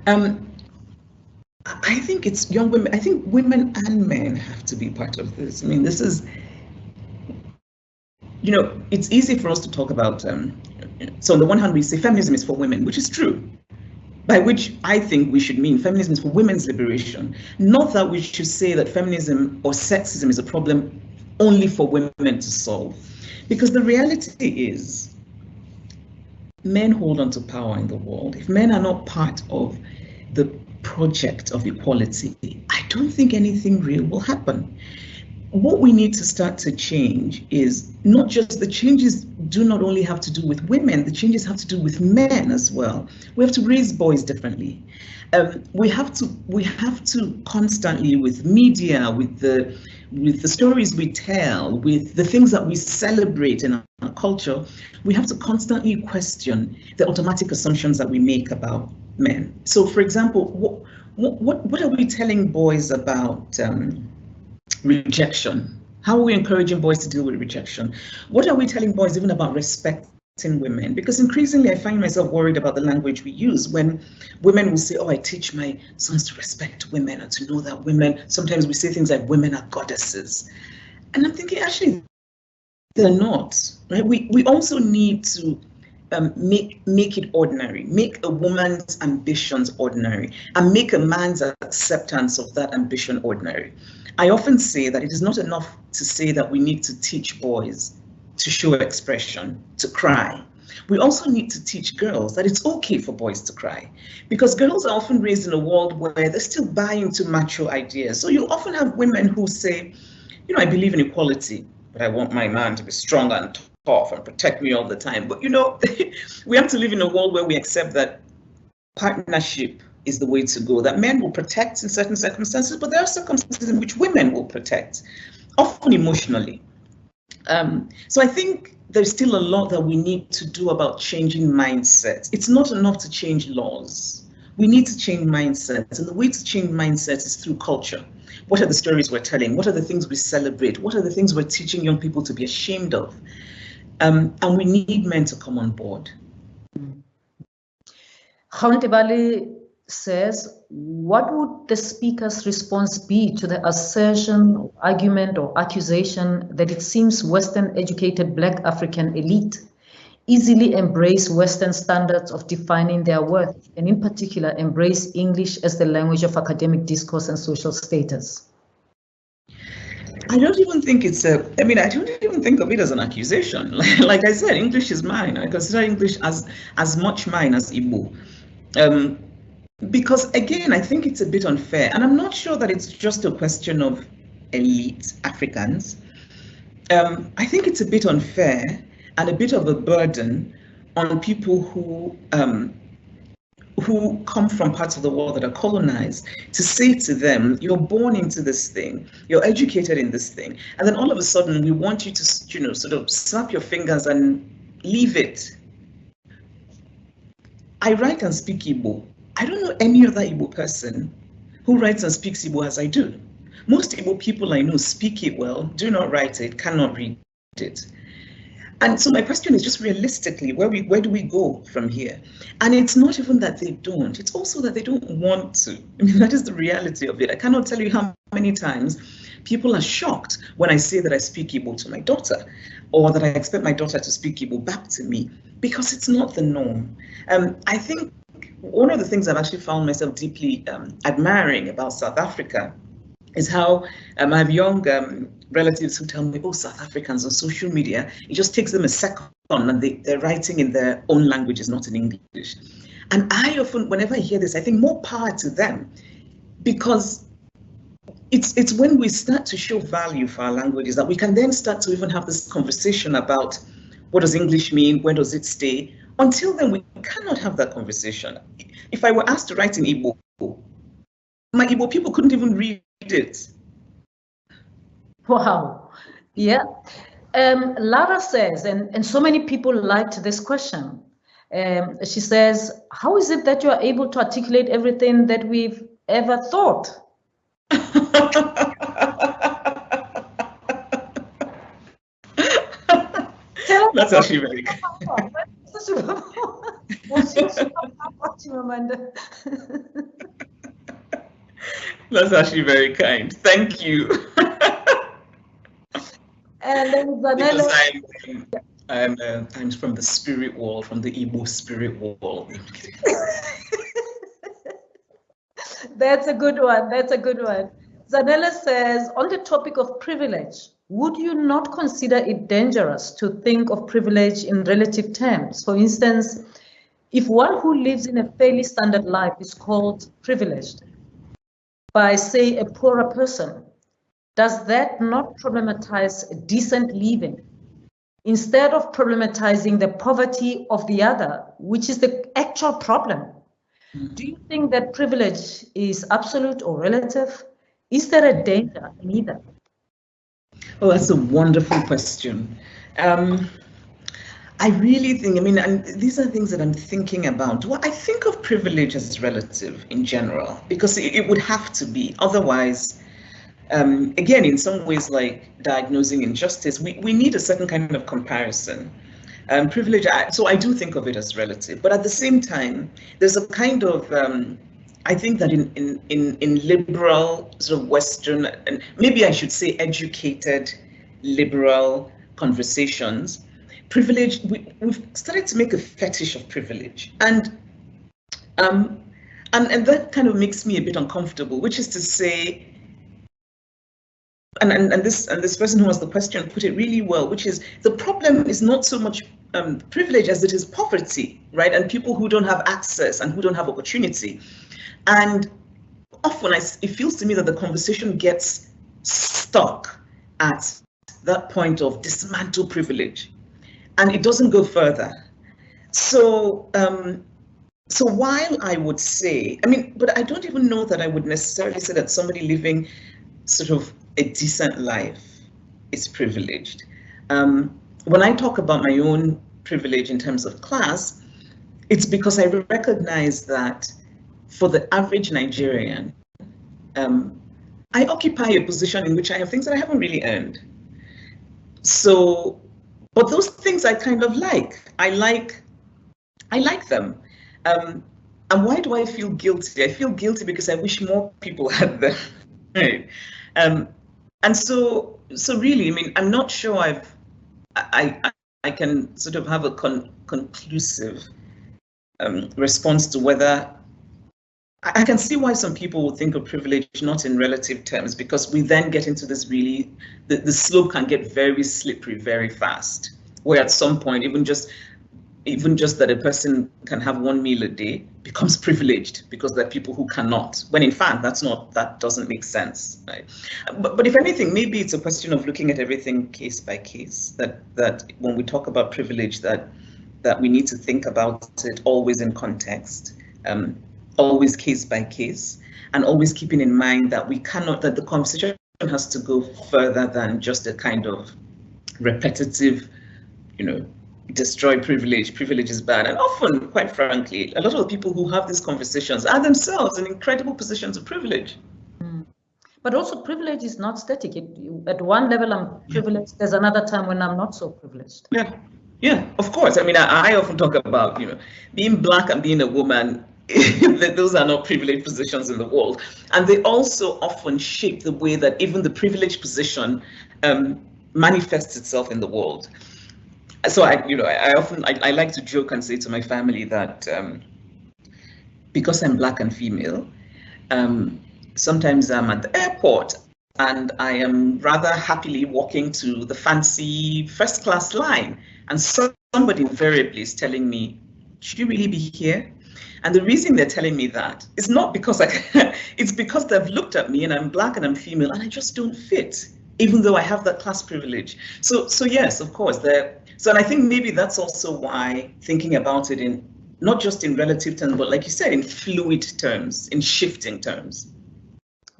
I think it's young women. I think women and men have to be part of this. I mean, this is, it's easy for us to talk about, so on the one hand, we say feminism is for women, which is true, by which I think we should mean feminism is for women's liberation, not that we should say that feminism or sexism is a problem only for women to solve. Because the reality is, men hold on to power in the world. If men are not part of the project of equality, I don't think anything real will happen. What we need to start to change is not just, the changes do not only have to do with women, the changes have to do with men as well. We have to raise boys differently. We have to constantly, with media, with the stories we tell, with the things that we celebrate in our culture, we have to constantly question the automatic assumptions that we make about men. So, for example, what are we telling boys about rejection? How are we encouraging boys to deal with rejection? What are we telling boys even about respecting women? Because increasingly I find myself worried about the language we use when women will say, oh, I teach my sons to respect women and to know that women, sometimes we say things like women are goddesses. And I'm thinking, actually, they're not, right? We also need to make it ordinary, make a woman's ambitions ordinary, and make a man's acceptance of that ambition ordinary. I often say that it is not enough to say that we need to teach boys to show expression, to cry. We also need to teach girls that it's okay for boys to cry, because girls are often raised in a world where they're still buying into macho ideas. So you often have women who say, you know, I believe in equality, but I want my man to be strong and tough and protect me all the time. But, you know, we have to live in a world where we accept that partnership is the way to go, that men will protect in certain circumstances, but there are circumstances in which women will protect, often emotionally. So I think there's still a lot that we need to do about changing mindsets. It's not enough to change laws. We need to change mindsets, and the way to change mindsets is through culture. What are the stories we're telling? What are the things we celebrate? What are the things we're teaching young people to be ashamed of? And we need men to come on board. Bali says, what would the speaker's response be to the assertion, argument, or accusation that it seems Western-educated Black African elite easily embrace Western standards of defining their worth, and in particular embrace English as the language of academic discourse and social status? I don't even think it's I don't even think of it as an accusation. Like I said, English is mine. I consider English as much mine as Igbo. Because again, I think it's a bit unfair, and I'm not sure that it's just a question of elite Africans. I think it's a bit unfair and a bit of a burden on people who come from parts of the world that are colonized, to say to them, you're born into this thing, you're educated in this thing, and then all of a sudden we want you to, you know, sort of snap your fingers and leave it. I write and speak Igbo. I don't know any other Igbo person who writes and speaks Igbo as I do. Most Igbo people I know speak it well, do not write it, cannot read it. And so my question is just realistically, where do we go from here? And it's not even that they don't, it's also that they don't want to. I mean, that is the reality of it. I cannot tell you how many times people are shocked when I say that I speak Igbo to my daughter, or that I expect my daughter to speak Igbo back to me, because it's not the norm. I think one of the things I've actually found myself deeply admiring about South Africa is how I have young relatives who tell me, oh, South Africans on social media, it just takes them a second and they're writing in their own languages, not in English. And I often, whenever I hear this, I think more power to them, because it's when we start to show value for our languages that we can then start to even have this conversation about what does English mean, where does it stay? Until then, we cannot have that conversation. If I were asked to write in Igbo, my Igbo people couldn't even read it. Wow. Yeah. Lara says, and so many people liked this question. She says, how is it that you are able to articulate everything that we've ever thought? That's actually very good. That's actually very kind. Thank you. And then Zanella, I'm from the spirit world, from the Igbo spirit world. That's a good one. That's a good one. Zanella says, on the topic of privilege, would you not consider it dangerous to think of privilege in relative terms? For instance, if one who lives in a fairly standard life is called privileged by, say, a poorer person, does that not problematize decent living instead of problematizing the poverty of the other, which is the actual problem? Do you think that privilege is absolute or relative? Is there a danger in either? Oh, that's a wonderful question. I really think, and these are things that I'm thinking about. Well, I think of privilege as relative in general, because it would have to be. Otherwise, again, in some ways, like diagnosing injustice, we need a certain kind of comparison. Privilege, so I do think of it as relative, but at the same time, there's a kind of, I think that in liberal, sort of Western, and maybe I should say educated, liberal conversations, privilege, we've started to make a fetish of privilege. And that kind of makes me a bit uncomfortable, which is to say, and this person who asked the question put it really well, which is the problem is not so much privilege as it is poverty, right? And people who don't have access and who don't have opportunity. And often it feels to me that the conversation gets stuck at that point of dismantle privilege, and it doesn't go further. So while I would say, but I don't even know that I would necessarily say that somebody living sort of a decent life is privileged. When I talk about my own privilege in terms of class, it's because I recognize that for the average Nigerian, I occupy a position in which I have things that I haven't really earned. So, but those things I kind of like. I like them. And why do I feel guilty? I feel guilty because I wish more people had them. Right? And so really, I'm not sure I can sort of have a conclusive response to whether I can see why some people would think of privilege not in relative terms, because we then get into this really, the slope can get very slippery very fast, where at some point even just that a person can have one meal a day becomes privileged because there are people who cannot, when in fact that doesn't make sense, right? But if anything, maybe it's a question of looking at everything case by case, that when we talk about privilege, that we need to think about it always in context, always case by case, and always keeping in mind that that the conversation has to go further than just a kind of repetitive, destroy privilege, privilege is bad. And often, quite frankly, a lot of the people who have these conversations are themselves in incredible positions of privilege. But also privilege is not static. At one level I'm privileged, there's another time when I'm not so privileged. Yeah, of course. I often talk about, being Black and being a woman, those are not privileged positions in the world. And they also often shape the way that even the privileged position manifests itself in the world. So I like to joke and say to my family that because I'm Black and female, sometimes I'm at the airport and I am rather happily walking to the fancy first class line, and somebody invariably is telling me, should you really be here? And the reason they're telling me that is not because it's because they've looked at me and I'm Black and I'm female and I just don't fit, even though I have that class privilege. So yes, of course, and I think maybe that's also why thinking about it in not just in relative terms, but like you said, in fluid terms, in shifting terms.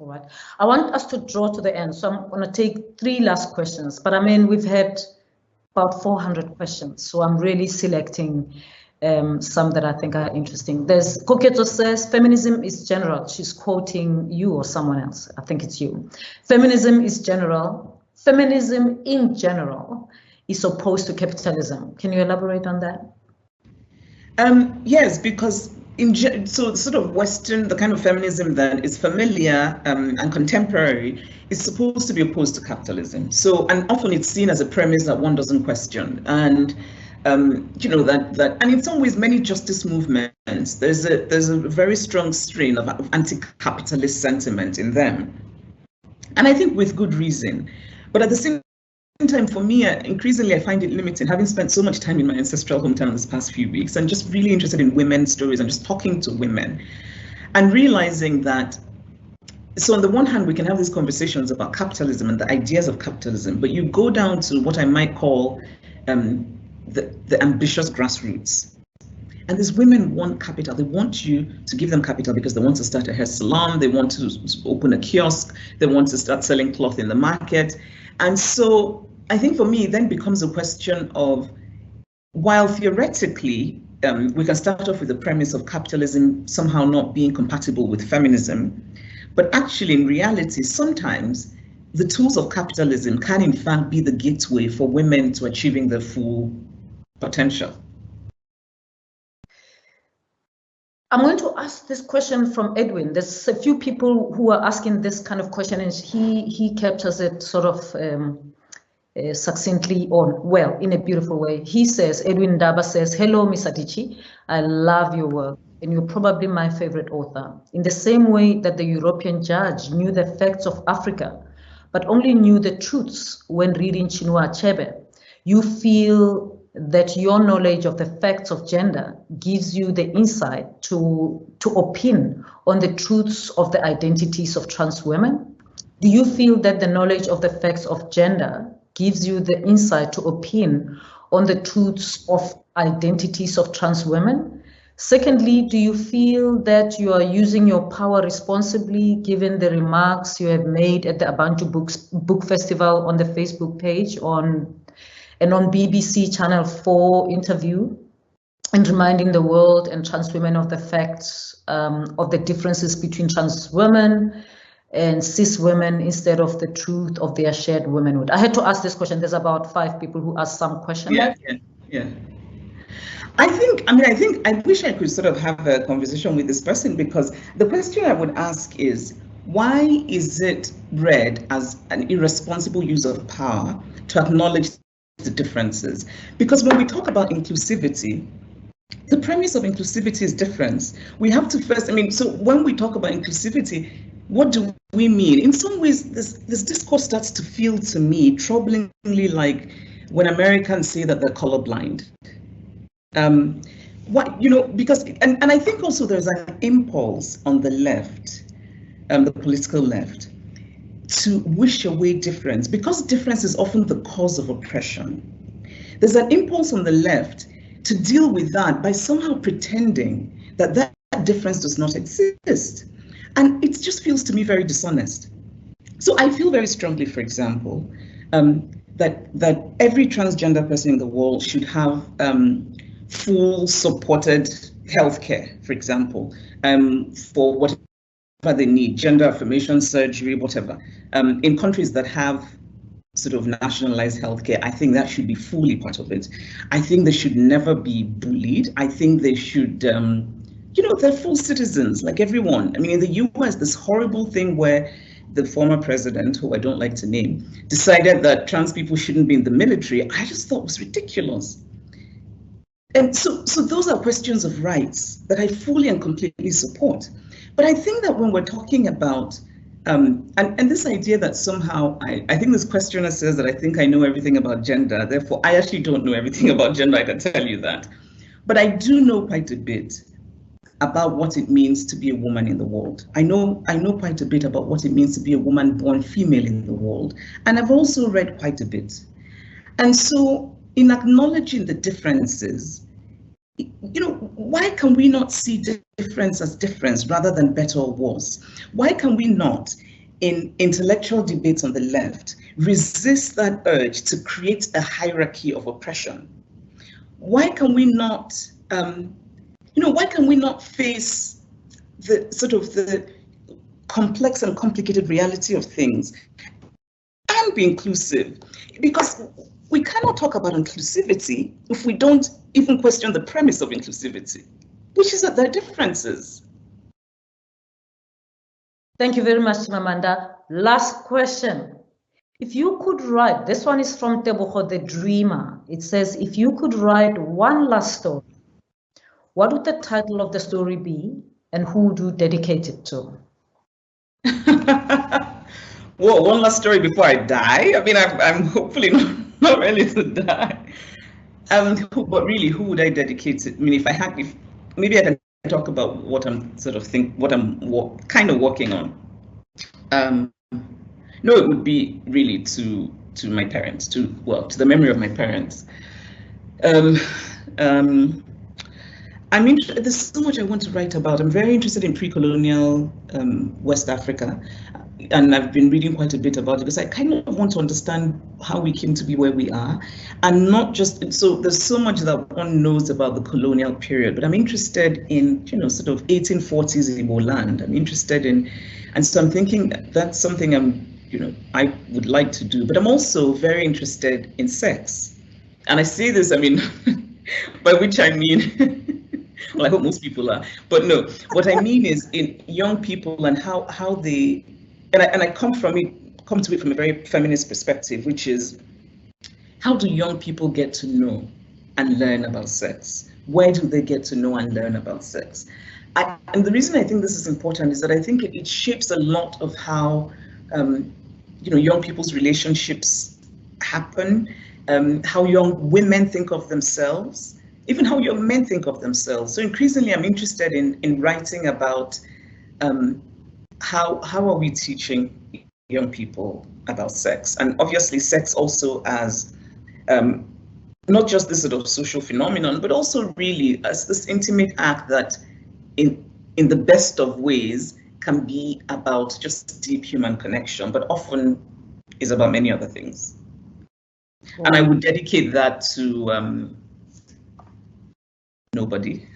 All right. I want us to draw to the end. So I'm going to take 3 last questions, but we've had about 400 questions. So I'm really selecting some that I think are interesting. There's Koketo says, feminism is general. She's quoting you or someone else. I think it's you. Feminism is general. Feminism in general is opposed to capitalism. Can you elaborate on that? Yes, because so sort of Western, the kind of feminism that is familiar and contemporary is supposed to be opposed to capitalism. So, and often it's seen as a premise that one doesn't question. And and in some ways, many justice movements, there's a very strong strain of anti-capitalist sentiment in them. And I think with good reason. But at the same time, for me, increasingly, I find it limiting, having spent so much time in my ancestral hometown this past few weeks and just really interested in women's stories and just talking to women and realizing that, so on the one hand, we can have these conversations about capitalism and the ideas of capitalism, but you go down to what I might call the ambitious grassroots. And these women want capital. They want you to give them capital because they want to start a hair salon, they want to open a kiosk, they want to start selling cloth in the market. And so I think for me, it then becomes a question of, while theoretically, we can start off with the premise of capitalism somehow not being compatible with feminism, but actually in reality, sometimes the tools of capitalism can in fact be the gateway for women to achieving their full potential. I'm going to ask this question from Edwin. There's a few people who are asking this kind of question, and he captures it sort of succinctly in a beautiful way. He says, Edwin Daba says, "Hello, Miss Adichie. I love your work, and you're probably my favorite author. In the same way that the European judge knew the facts of Africa, but only knew the truths when reading Chinua Achebe, you feel that your knowledge of the facts of gender gives you the insight to opine on the truths of the identities of trans women? Do you feel that the knowledge of the facts of gender gives you the insight to opine on the truths of identities of trans women? Secondly, do you feel that you are using your power responsibly given the remarks you have made at the Abantu Book Festival on the Facebook page and on BBC Channel 4 interview, and reminding the world and trans women of the facts of the differences between trans women and cis women instead of the truth of their shared womanhood?" I had to ask this question. There's about 5 people who asked some questions. Yeah. I wish I could sort of have a conversation with this person, because the question I would ask is, why is it read as an irresponsible use of power to acknowledge the differences? Because when we talk about inclusivity, the premise of inclusivity is difference. We have to first, so when we talk about inclusivity, what do we mean? In some ways, this discourse starts to feel to me troublingly like when Americans say that they're colorblind. Because I think also there's an impulse on the left, the political left, to wish away difference, because difference is often the cause of oppression. There's an impulse on the left to deal with that by somehow pretending that that difference does not exist. And it just feels to me very dishonest. So I feel very strongly, for example, that every transgender person in the world should have full supported healthcare, for example, for whatever they need, gender affirmation surgery, whatever. In countries that have sort of nationalized healthcare, I think that should be fully part of it. I think they should never be bullied. I think they should, they're full citizens like everyone. In the US, this horrible thing where the former president, who I don't like to name, decided that trans people shouldn't be in the military, I just thought was ridiculous. And so those are questions of rights that I fully and completely support. But I think that when we're talking about, and this idea that somehow, I think this questioner says that I think I know everything about gender, therefore I actually don't know everything about gender, I can tell you that. But I do know quite a bit about what it means to be a woman in the world. I know quite a bit about what it means to be a woman born female in the world. And I've also read quite a bit. And so in acknowledging the differences, why can we not see difference as difference rather than better or worse? Why can we not, in intellectual debates on the left, resist that urge to create a hierarchy of oppression? Why can we not, why can we not face the sort of the complex and complicated reality of things and be inclusive? Because we cannot talk about inclusivity if we don't even question the premise of inclusivity, which is that there are differences. Thank you very much, Chimamanda. Last question. If you could write, this one is from Tebogo the Dreamer. It says, if you could write one last story, what would the title of the story be and who would you dedicate it to? Whoa, one last story before I die? I'm hopefully not ready to die. But really, who would I dedicate it? Maybe I can talk about what I'm kind of working on. No, it would be really to my parents, to the memory of my parents. There's so much I want to write about. I'm very interested in pre-colonial West Africa, and I've been reading quite a bit about it because I kind of want to understand how we came to be where we are, and not just, so there's so much that one knows about the colonial period, but I'm interested in, sort of 1840s Igbo land. I'm interested in, and so I'm thinking that's something I'm I would like to do. But I'm also very interested in sex. And I say this, I mean, by which I mean, well, I hope most people are, but no, what I mean is in young people and how they, and I come to it from a very feminist perspective, which is, how do young people get to know and learn about sex? Where do they get to know and learn about sex? And the reason I think this is important is that I think it shapes a lot of how young people's relationships happen, how young women think of themselves, even how young men think of themselves. So increasingly, I'm interested in writing about how are we teaching young people about sex, and obviously sex also as not just this sort of social phenomenon, but also really as this intimate act that in the best of ways can be about just deep human connection, but often is about many other things. Wow. And I would dedicate that to nobody.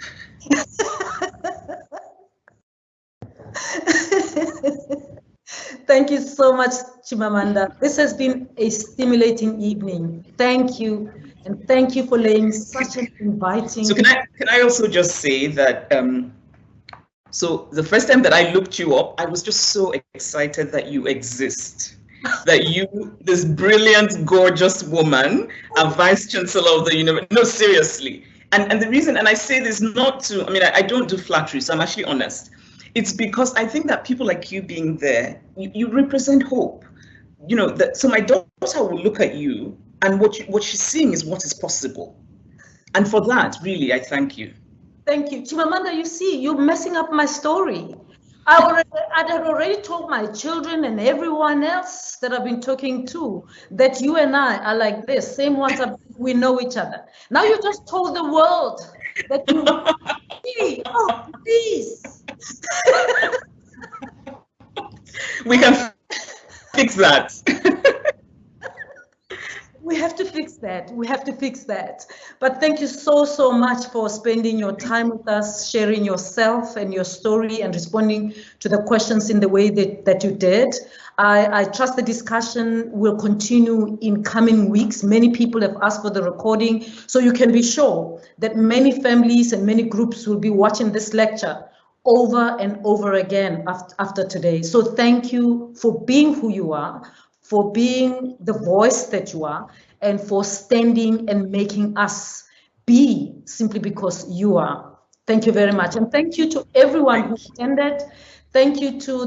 Thank you so much, Chimamanda. This has been a stimulating evening. Thank you, and thank you for laying such an inviting. So can I also just say that so the first time that I looked you up, I was just so excited that you exist, that you, this brilliant, gorgeous woman, a Vice-Chancellor of the university. No, seriously. And the reason, and I say this not to, I mean, I don't do flattery, so I'm actually honest. It's because I think that people like you being there, you represent hope. So my daughter will look at you, and what she's seeing is what is possible. And for that, really, I thank you. Thank you. Chimamanda, you see, you're messing up my story. I had already told my children and everyone else that I've been talking to that you and I are like this, same WhatsApp, we know each other. Now you just told the world that you see, oh, please. We can fix that. We have to fix that. We have to fix that. But thank you so much for spending your time with us, sharing yourself and your story and responding to the questions in the way that you did. I trust the discussion will continue in coming weeks. Many people have asked for the recording, so you can be sure that many families and many groups will be watching this lecture over and over again after today. So thank you for being who you are, for being the voice that you are, and for standing and making us be simply because you are. Thank you very much. And thank you to everyone who attended. Thank you to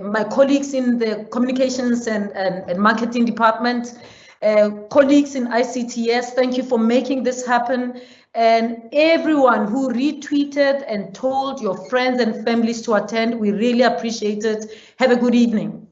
my colleagues in the communications and marketing department, colleagues in ICTS. Thank you for making this happen. And everyone who retweeted and told your friends and families to attend, we really appreciate it. Have a good evening.